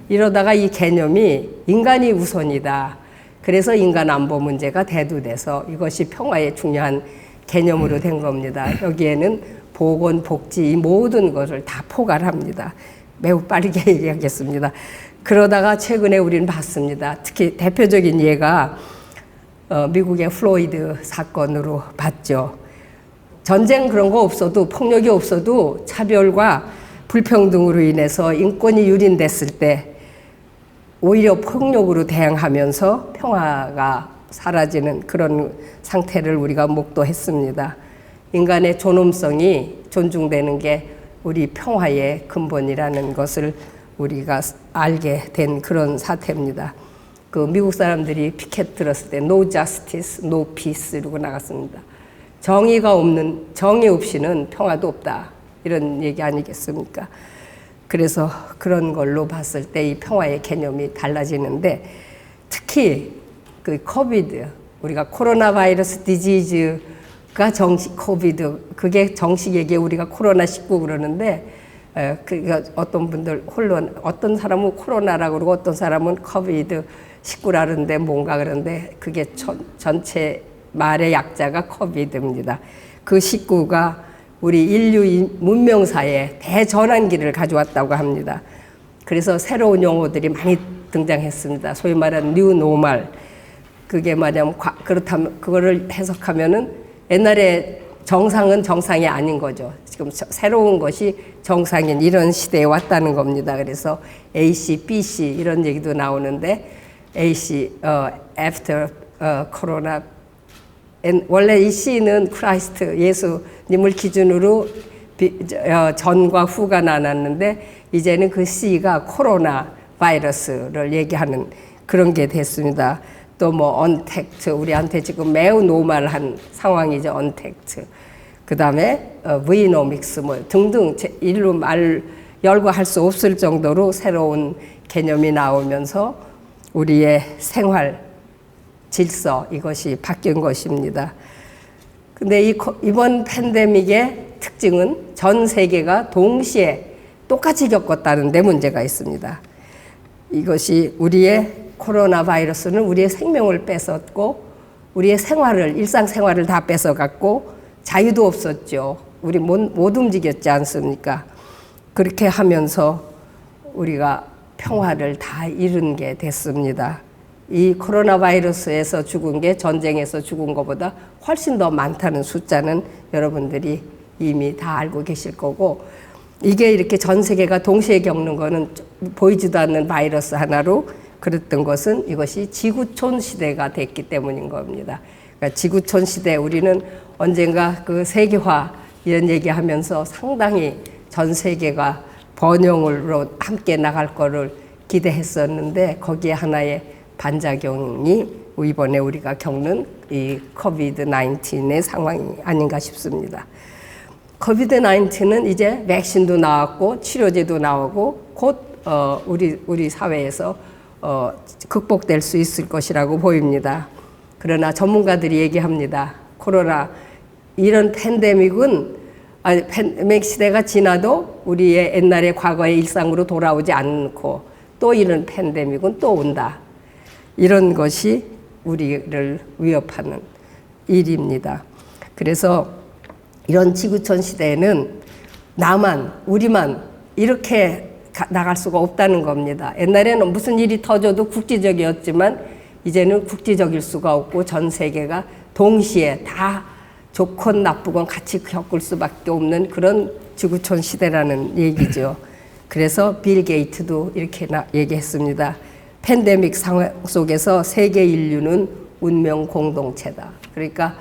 이러다가 이 개념이 인간이 우선이다. 그래서 인간 안보 문제가 대두돼서 이것이 평화의 중요한 개념으로 된 겁니다. 여기에는 보건, 복지 이 모든 것을 다 포괄합니다. 매우 빠르게 얘기하겠습니다. 그러다가 최근에 우리는 봤습니다. 특히 대표적인 예가 미국의 플로이드 사건으로 봤죠. 전쟁 그런 거 없어도 폭력이 없어도 차별과 불평등으로 인해서 인권이 유린됐을 때 오히려 폭력으로 대항하면서 평화가 사라지는 그런 상태를 우리가 목도했습니다. 인간의 존엄성이 존중되는 게 우리 평화의 근본이라는 것을 우리가 알게 된 그런 사태입니다. 그 미국 사람들이 피켓 들었을 때 No justice, no peace 이러고 나갔습니다. 정의 없이는 평화도 없다. 이런 얘기 아니겠습니까? 그래서 그런 걸로 봤을 때 이 평화의 개념이 달라지는데 특히 그 코비드, 우리가 코로나 바이러스 디지즈가 코비드, 그게 정식 얘기에 우리가 코로나19 그러는데 그러니까 어떤 분들 어떤 사람은 코로나라고 그러고 어떤 사람은 코비드 19라는데 뭔가 그런데 그게 전체 말의 약자가 코비드입니다. 그 19가 우리 인류 문명사에 대전환기를 가져왔다고 합니다. 그래서 새로운 용어들이 많이 등장했습니다. 소위 말하는 뉴 노멀. 그게 뭐냐면 그렇다면 그거를 해석하면은 옛날에 정상은 정상이 아닌 거죠. 지금 새로운 것이 정상인 이런 시대에 왔다는 겁니다. 그래서 AC, BC 이런 얘기도 나오는데 AC after corona 원래 이 C는 크라이스트 예수님을 기준으로 전과 후가 나눴는데 이제는 그 C가 코로나 바이러스를 얘기하는 그런 게 됐습니다. 또 뭐 언택트 우리한테 지금 매우 노멀한 상황이죠. 언택트 그 다음에 브이노믹스 뭐 등등 일로 말 열고 할 수 없을 정도로 새로운 개념이 나오면서 우리의 생활 질서 이것이 바뀐 것입니다. 근데 이번 팬데믹의 특징은 전 세계가 동시에 똑같이 겪었다는 데 문제가 있습니다. 이것이 우리의 코로나 바이러스는 우리의 생명을 뺏었고 우리의 일상생활을 다 뺏어갔고 자유도 없었죠. 우리 못 움직였지 않습니까? 그렇게 하면서 우리가 평화를 다 잃은 게 됐습니다. 이 코로나 바이러스에서 죽은 게 전쟁에서 죽은 것보다 훨씬 더 많다는 숫자는 여러분들이 이미 다 알고 계실 거고 이게 이렇게 전 세계가 동시에 겪는 거는 보이지도 않는 바이러스 하나로 그랬던 것은 이것이 지구촌 시대가 됐기 때문인 겁니다. 그러니까 지구촌 시대 우리는 언젠가 그 세계화 이런 얘기하면서 상당히 전 세계가 번영으로 함께 나갈 거를 기대했었는데 거기에 하나의 반작용이 이번에 우리가 겪는 이 코비드-19의 상황이 아닌가 싶습니다. 코비드-19는 이제 백신도 나왔고 치료제도 나오고 곧 우리 사회에서 극복될 수 있을 것이라고 보입니다. 그러나 전문가들이 얘기합니다. 코로나 이런 팬데믹은 팬데믹 시대가 지나도 우리의 옛날의 과거의 일상으로 돌아오지 않고 또 이런 팬데믹은 또 온다. 이런 것이 우리를 위협하는 일입니다. 그래서 이런 지구촌 시대에는 나만, 우리만 이렇게 나갈 수가 없다는 겁니다. 옛날에는 무슨 일이 터져도 국지적이었지만 이제는 국지적일 수가 없고 전 세계가 동시에 다 좋건 나쁘건 같이 겪을 수밖에 없는 그런 지구촌 시대라는 얘기죠. 그래서 빌 게이트도 이렇게 얘기했습니다. 팬데믹 상황 속에서 세계 인류는 운명 공동체다. 그러니까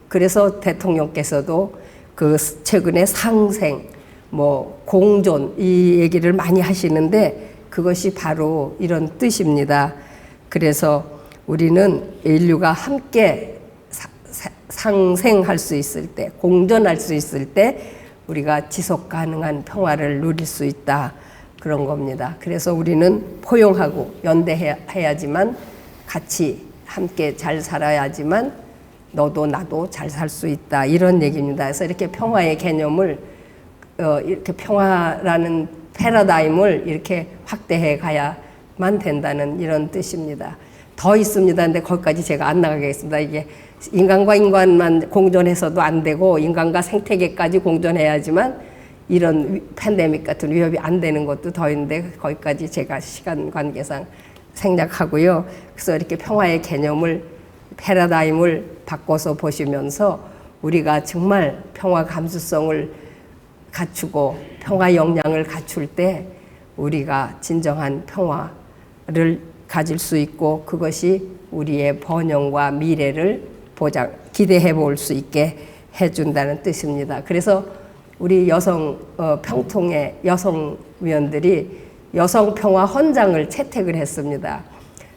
그래서 대통령께서도 그 최근에 상생, 공존 이 얘기를 많이 하시는데 그것이 바로 이런 뜻입니다. 그래서 우리는 인류가 함께 상생할 수 있을 때, 공존할 수 있을 때 우리가 지속 가능한 평화를 누릴 수 있다. 그런 겁니다. 그래서 우리는 포용하고 연대해야지만 같이 함께 잘 살아야지만 너도 나도 잘 살 수 있다. 이런 얘기입니다. 그래서 이렇게 평화의 개념을 이렇게 평화라는 패러다임을 이렇게 확대해 가야만 된다는 이런 뜻입니다. 더 있습니다. 근데 거기까지 제가 안 나가겠습니다. 이게 인간과 인간만 공존해서도 안 되고 인간과 생태계까지 공존해야지만 이런 팬데믹 같은 위협이 안 되는 것도 더 있는데 거기까지 제가 시간 관계상 생략하고요. 그래서 이렇게 평화의 개념을 패러다임을 바꿔서 보시면서 우리가 정말 평화 감수성을 갖추고 평화 역량을 갖출 때 우리가 진정한 평화를 가질 수 있고 그것이 우리의 번영과 미래를 기대해 볼 수 있게 해준다는 뜻입니다. 그래서 우리 평통의 여성위원들이 여성평화 헌장을 채택을 했습니다.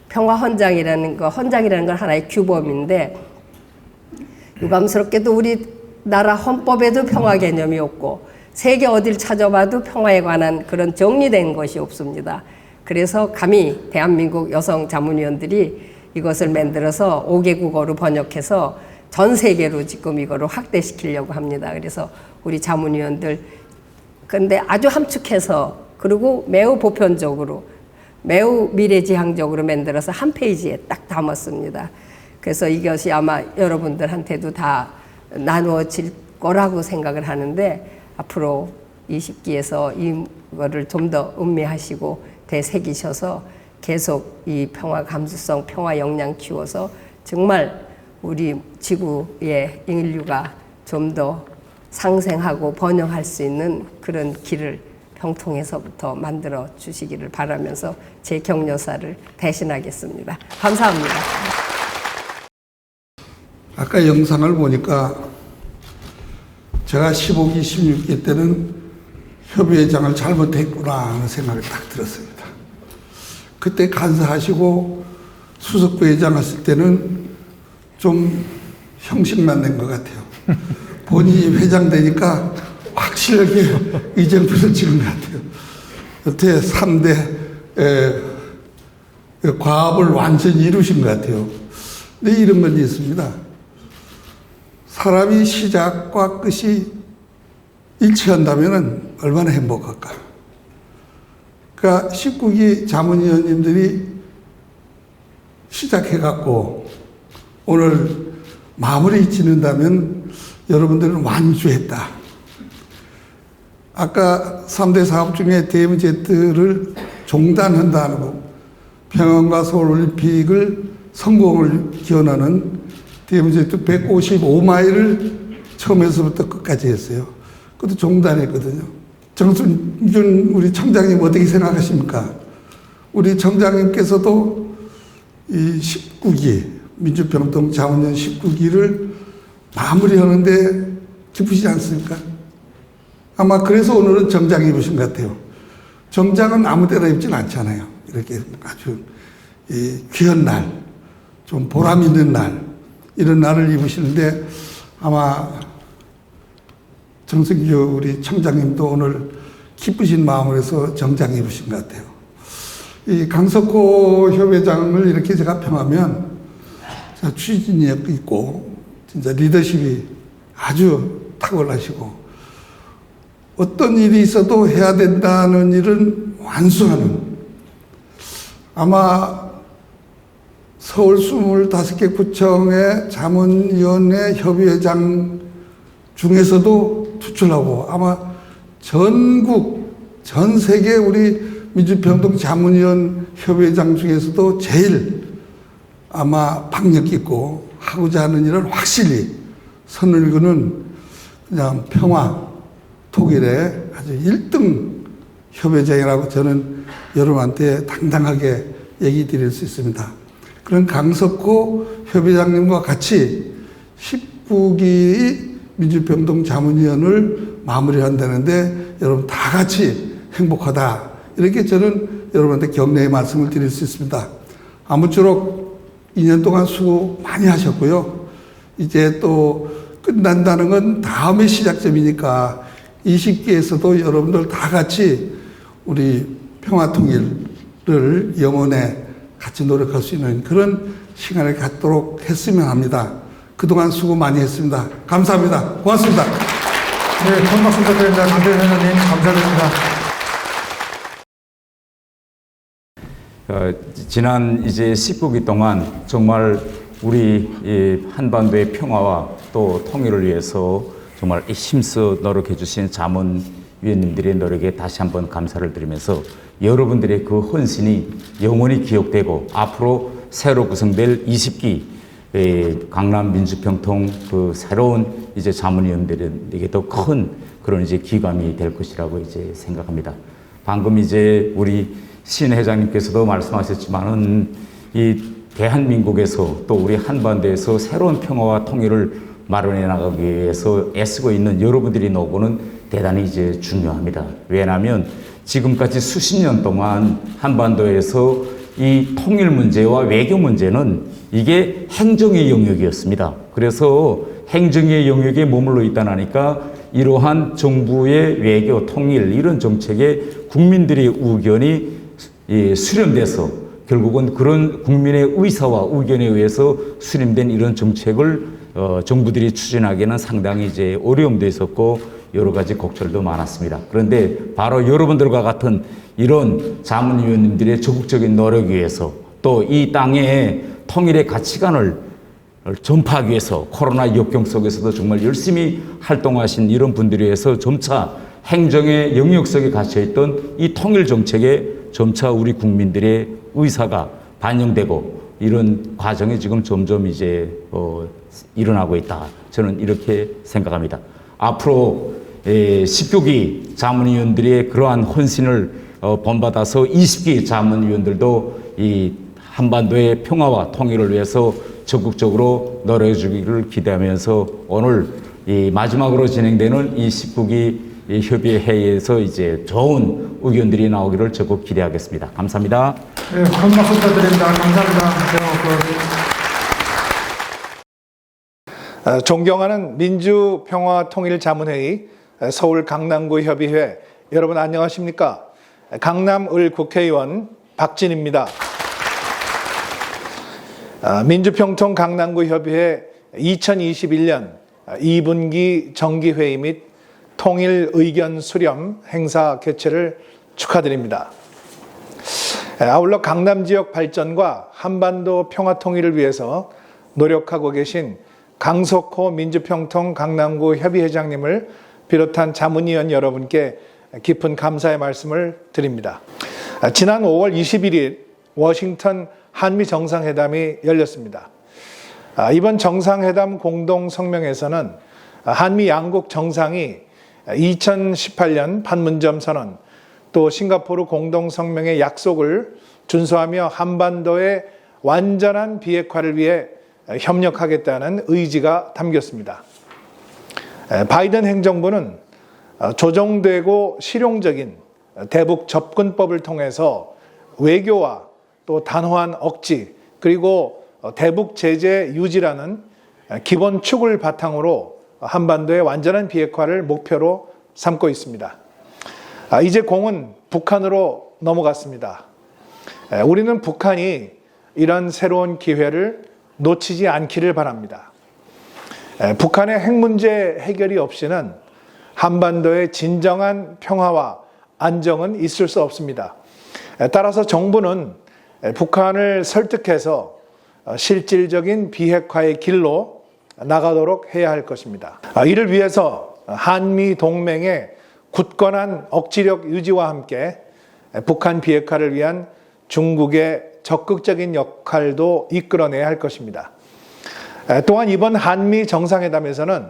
평화 헌장이라는 건 하나의 규범인데 유감스럽게도 우리나라 헌법에도 평화 개념이 없고 세계 어딜 찾아봐도 평화에 관한 그런 정리된 것이 없습니다. 그래서 감히 대한민국 여성 자문위원들이 이것을 만들어서 5개 국어로 번역해서 전 세계로 지금 이거를 확대시키려고 합니다. 그래서 우리 자문위원들 근데 아주 함축해서 그리고 매우 보편적으로 매우 미래지향적으로 만들어서 한 페이지에 딱 담았습니다. 그래서 이것이 아마 여러분들한테도 다 나누어질 거라고 생각을 하는데 앞으로 20기에서 이거를 좀 더 음미하시고 되새기셔서 계속 이 평화 감수성, 평화 역량 키워서 정말 우리 지구의 인류가 좀 더 상생하고 번영할 수 있는 그런 길을 평통에서부터 만들어 주시기를 바라면서 제 격려사를 대신하겠습니다. 감사합니다. 아까 영상을 보니까 제가 15기, 16기 때는 협의회장을 잘못했구나 하는 생각이 딱 들었습니다. 그때 간사하시고 수석부회장 하실 때는 좀 형식만 낸 것 같아요. 본인이 회장 되니까 확실하게 이정표를 찍은 것 같아요. 여태 3대 과업을 완전히 이루신 것 같아요. 근데 이런 건 있습니다. 사람이 시작과 끝이 일치한다면 얼마나 행복할까. 그러니까 19기 자문위원님들이 시작해갖고 오늘 마무리 짓는다면 여러분들은 완주했다. 아까 3대 사업 중에 DMZ를 종단한다는 거, 평양과 서울올림픽을 성공을 기원하는 DMZ 155마일을 처음에서부터 끝까지 했어요. 그것도 종단했거든요. 정순준 우리 청장님 어떻게 생각하십니까? 우리 청장님께서도 이 19기, 민주평통 자문위원 19기를 마무리하는데 기쁘시지 않습니까? 아마 그래서 오늘은 정장 입으신 것 같아요. 정장은 아무 데나 입진 않잖아요. 이렇게 아주 귀한 날, 좀 보람 있는 날, 이런 날을 입으시는데 아마 정승규 우리 청장님도 오늘 기쁘신 마음으로 해서 정장 입으신 것 같아요. 이 강석호 협회장을 이렇게 제가 평하면 추진력 있고 진짜 리더십이 아주 탁월하시고 어떤 일이 있어도 해야 된다는 일은 완수하는, 아마 서울 25개 구청의 자문위원회 협의회장 중에서도 수출하고 아마 전국 전 세계 우리 민주평통 자문위원 협의회장 중에서도 제일 아마 박력 있고 하고자 하는 일을 확실히 선을 그는 그냥 평화 통일의 아주 1등 협회장이라고 저는 여러분한테 당당하게 얘기 드릴 수 있습니다. 그런 강석호 협회장님과 같이 19기 민주평통 자문위원을 마무리한다는데 여러분 다 같이 행복하다. 이렇게 저는 여러분한테 격려의 말씀을 드릴 수 있습니다. 아무쪼록 2년 동안 수고 많이 하셨고요. 이제 또 끝난다는 건 다음의 시작점이니까 20기에서도 여러분들 다 같이 우리 평화통일을 영원에 같이 노력할 수 있는 그런 시간을 갖도록 했으면 합니다. 그동안 수고 많이 했습니다. 감사합니다. 고맙습니다. 네, 큰 박수 부탁드립니다. 강대현 회장님 감사드립니다. 지난 이제 19기 동안 정말 우리 이 한반도의 평화와 또 통일을 위해서 정말 힘써 노력해 주신 자문위원님들의 노력에 다시 한번 감사를 드리면서 여러분들의 그 헌신이 영원히 기억되고 앞으로 새로 구성될 20기 강남 민주평통 그 새로운 이제 자문위원들에게도 큰 그런 이제 기감이 될 것이라고 이제 생각합니다. 방금 이제 우리 신 회장님께서도 말씀하셨지만은 이 대한민국에서 또 우리 한반도에서 새로운 평화와 통일을 마련해 나가기 위해서 애쓰고 있는 여러분들의 노고는 대단히 이제 중요합니다. 왜냐하면 지금까지 수십 년 동안 한반도에서 이 통일 문제와 외교 문제는 이게 행정의 영역이었습니다. 그래서 행정의 영역에 머물러 있다니까 이러한 정부의 외교, 통일 이런 정책에 국민들의 의견이 수렴돼서 결국은 그런 국민의 의사와 의견에 의해서 수렴된 이런 정책을 정부들이 추진하기에는 상당히 이제 어려움도 있었고 여러 가지 곡절도 많았습니다. 그런데 바로 여러분들과 같은 이런 자문위원님들의 적극적인 노력에 의해서 또 이 땅의 통일의 가치관을 전파하기 위해서 코로나 역경 속에서도 정말 열심히 활동하신 이런 분들에 의해서 점차 행정의 영역 속에 갇혀있던 이 통일 정책에 점차 우리 국민들의 의사가 반영되고 이런 과정이 지금 점점 이제 일어나고 있다. 저는 이렇게 생각합니다. 앞으로 19기 자문위원들의 그러한 헌신을 본받아서 20기 자문위원들도 이 한반도의 평화와 통일을 위해서 적극적으로 노력해 주기를 기대하면서 오늘 이 마지막으로 진행되는 이 19기 협의회 회의에서 이제 좋은 의견들이 나오기를 적극 기대하겠습니다. 감사합니다. 네, 큰 박수 부탁드립니다. 감사합니다. 존경하는 민주평화통일자문회의 서울 강남구 협의회 여러분 안녕하십니까? 강남을 국회의원 박진입니다. 민주평통 강남구 협의회 2021년 2분기 정기회의 및 통일 의견 수렴 행사 개최를 축하드립니다. 아울러 강남 지역 발전과 한반도 평화 통일을 위해서 노력하고 계신 강석호 민주평통 강남구 협의회장님을 비롯한 자문위원 여러분께 깊은 감사의 말씀을 드립니다. 지난 5월 21일 워싱턴 한미 정상회담이 열렸습니다. 이번 정상회담 공동 성명에서는 한미 양국 정상이 2018년 판문점 선언 또 싱가포르 공동 성명의 약속을 준수하며 한반도의 완전한 비핵화를 위해 협력하겠다는 의지가 담겼습니다. 바이든 행정부는 조정되고 실용적인 대북 접근법을 통해서 외교와 또 단호한 억지 그리고 대북 제재 유지라는 기본 축을 바탕으로 한반도의 완전한 비핵화를 목표로 삼고 있습니다. 이제 공은 북한으로 넘어갔습니다. 우리는 북한이 이런 새로운 기회를 놓치지 않기를 바랍니다. 북한의 핵 문제 해결이 없이는 한반도의 진정한 평화와 안정은 있을 수 없습니다. 따라서 정부는 북한을 설득해서 실질적인 비핵화의 길로 나가도록 해야 할 것입니다. 이를 위해서 한미 동맹의 굳건한 억지력 유지와 함께 북한 비핵화를 위한 중국의 적극적인 역할도 이끌어내야 할 것입니다. 또한 이번 한미 정상회담에서는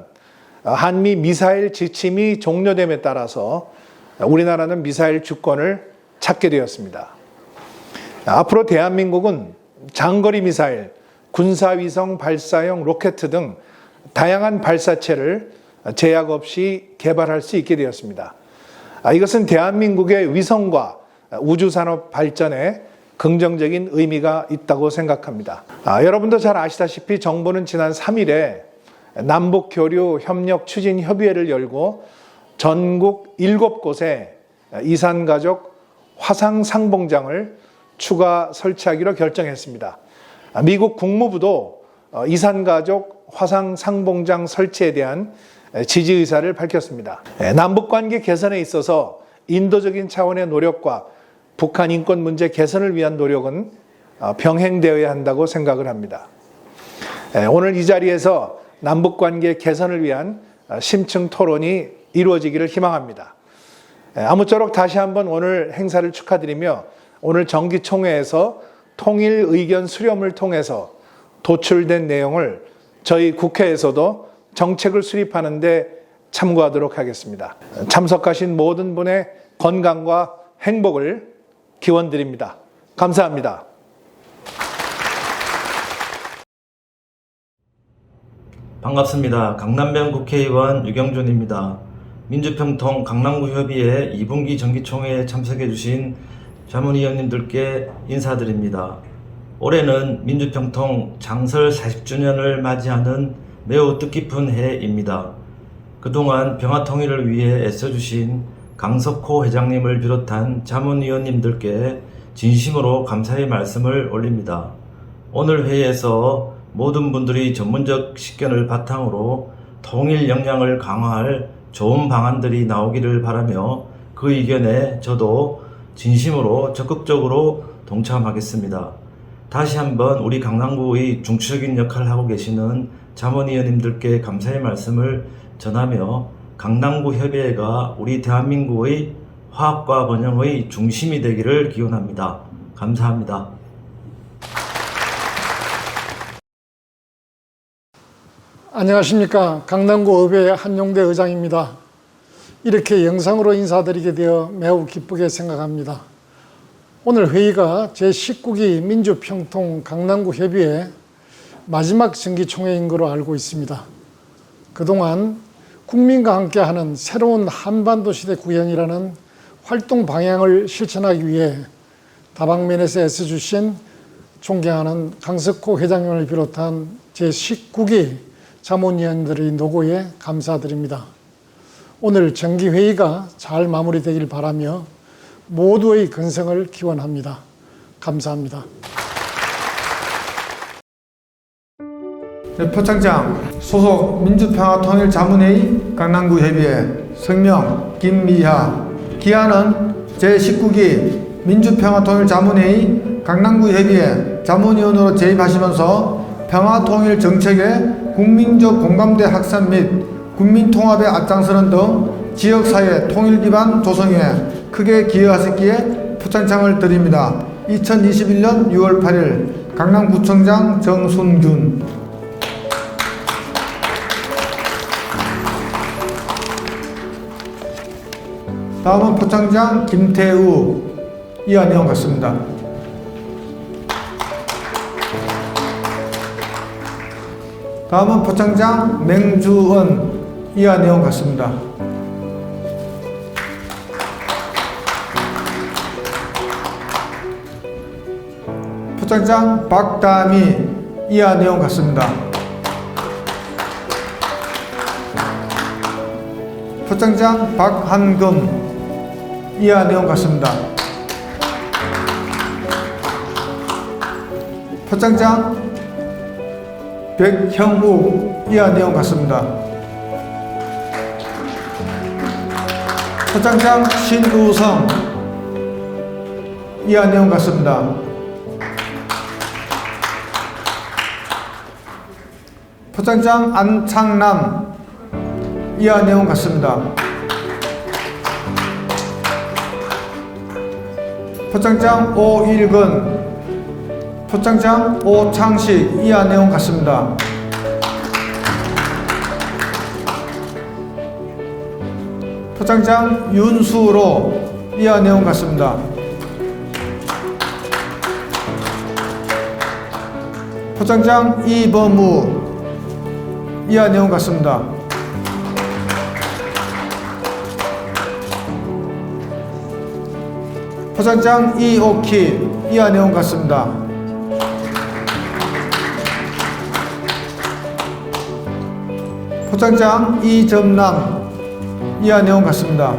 한미 미사일 지침이 종료됨에 따라서 우리나라는 미사일 주권을 찾게 되었습니다. 앞으로 대한민국은 장거리 미사일, 군사위성 발사용 로켓 등 다양한 발사체를 제약 없이 개발할 수 있게 되었습니다. 이것은 대한민국의 위성과 우주산업 발전에 긍정적인 의미가 있다고 생각합니다. 여러분도 잘 아시다시피 정부는 지난 3일에 남북교류 협력 추진 협의회를 열고 전국 7곳에 이산가족 화상 상봉장을 추가 설치하기로 결정했습니다. 미국 국무부도 이산가족 화상 상봉장 설치에 대한 지지 의사를 밝혔습니다. 남북관계 개선에 있어서 인도적인 차원의 노력과 북한 인권 문제 개선을 위한 노력은 병행되어야 한다고 생각을 합니다. 오늘 이 자리에서 남북관계 개선을 위한 심층 토론이 이루어지기를 희망합니다. 아무쪼록 다시 한번 오늘 행사를 축하드리며 오늘 정기총회에서 통일 의견 수렴을 통해서 도출된 내용을 저희 국회에서도 정책을 수립하는 데 참고하도록 하겠습니다. 참석하신 모든 분의 건강과 행복을 기원드립니다. 감사합니다. 반갑습니다. 강남병 국회의원 유경준입니다. 민주평통 강남구협의회 2분기 정기총회에 참석해 주신 자문위원님들께 인사드립니다. 올해는 민주평통 장설 40주년을 맞이하는 매우 뜻깊은 해입니다. 그동안 평화통일을 위해 애써주신 강석호 회장님을 비롯한 자문위원님들께 진심으로 감사의 말씀을 올립니다. 오늘 회의에서 모든 분들이 전문적 식견을 바탕으로 통일 역량을 강화할 좋은 방안들이 나오기를 바라며 그 의견에 저도 진심으로 적극적으로 동참하겠습니다. 다시 한번 우리 강남구의 중추적인 역할을 하고 계시는 자문위원님들께 감사의 말씀을 전하며 강남구 협의회가 우리 대한민국의 화합과 번영의 중심이 되기를 기원합니다. 감사합니다. 안녕하십니까. 강남구 의회 한용대 의장입니다. 이렇게 영상으로 인사드리게 되어 매우 기쁘게 생각합니다. 오늘 회의가 제19기 민주평통 강남구 협의회 마지막 정기총회인 것으로 알고 있습니다. 그동안 국민과 함께하는 새로운 한반도 시대 구현이라는 활동 방향을 실천하기 위해 다방면에서 애써주신 존경하는 강석호 회장님을 비롯한 제19기 자문위원들의 노고에 감사드립니다. 오늘 정기회의가 잘 마무리되길 바라며 모두의 건승을 기원합니다. 감사합니다. 포창장 소속 민주평화통일자문회의 강남구 협의회 성명 김미하 기한은 제19기 민주평화통일자문회의 강남구 협의회 자문위원으로 재입하시면서 평화통일정책의 국민적 공감대 확산 및 국민통합에 앞장서는 등 지역사회 통일 기반 조성에 크게 기여하셨기에 표창장을 드립니다. 2021년 6월 8일 강남구청장 정순균. 다음은 포창장 김태우. 이하 내용 같습니다. 다음은 포창장 맹주은. 이하 내용 같습니다. 포창장 박다미. 이하 내용 같습니다. 포창장 박한금. 이하 내용 같습니다. 포창장 백형욱. 이하 내용 같습니다. 포창장 신우성. 이하 내용 같습니다. 포창장 안창남. 이하 내용 같습니다. 포장장 오일근, 포장장 오창식, 이하 내용 같습니다. 포장장 윤수로, 이하 내용 같습니다. 포장장 이범우, 이하 내용 같습니다. 포장장 이오키, 이하 내용 같습니다. 포장장 이점남, 이하 내용 같습니다.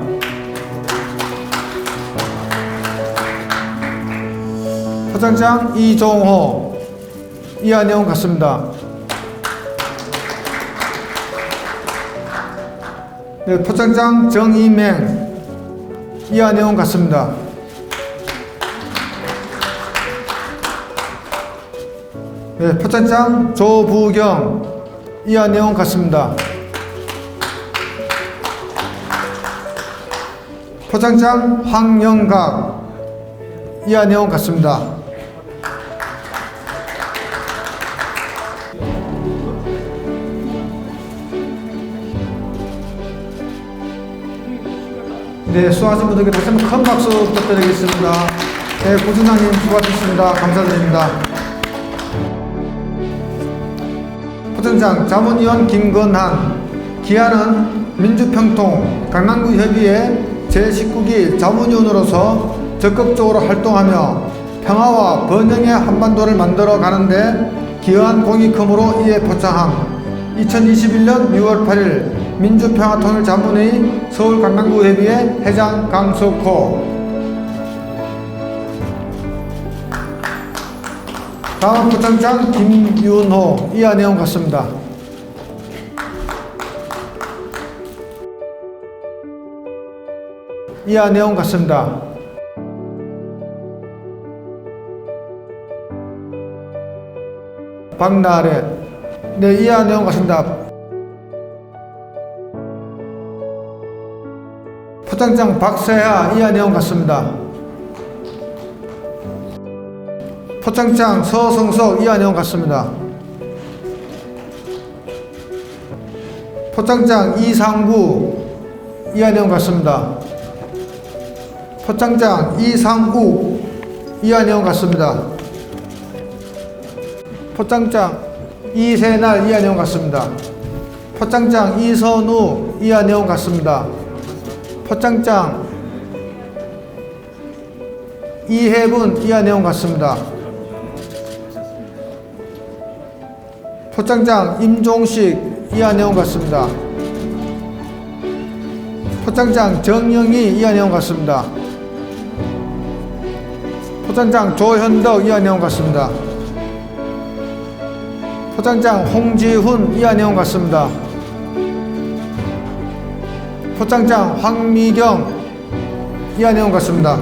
포장장 이종호, 이하 내용 같습니다. 네, 포장장 정이맹, 이하 내용 같습니다. 네, 포장장 조부경, 이하 내용 같습니다. 포장장 황영각, 이하 내용 같습니다. 네, 수고하신 분들께 다시 한번 큰 박수 부탁드리겠습니다. 네, 고준장님 수고하셨습니다. 감사드립니다. 포장장 자문위원 김건한, 기한은 민주평통 강남구협의회 제19기 자문위원으로서 적극적으로 활동하며 평화와 번영의 한반도를 만들어 가는데 기여한 공이 크므로 이에 포창함. 2021년 6월 8일 민주평화통일자문회의 서울강남구협의회 회장 강석호. 다음 포장장 김윤호, 이하 내용 같습니다. 이하 내용 같습니다. 박나래, 네, 이하 내용 같습니다. 포장장 박세하, 이하 내용 같습니다. 포장장 서성석, 이하 내용 같습니다. 포장장 이상구, 이하 내용 같습니다. 포장장 이상욱, 이하 내용 같습니다. 포장장 이세날, 이하 내용 같습니다. 포장장 이선우, 이하 내용 같습니다. 포장장 이해분, 이하 내용 같습니다. 포장장 임종식, 이하 내용 같습니다. 포장장 정영희, 이하 내용 같습니다. 포장장 조현덕, 이하 내용 같습니다. 포장장 홍지훈, 이하 내용 같습니다. 포장장 황미경, 이하 내용 같습니다.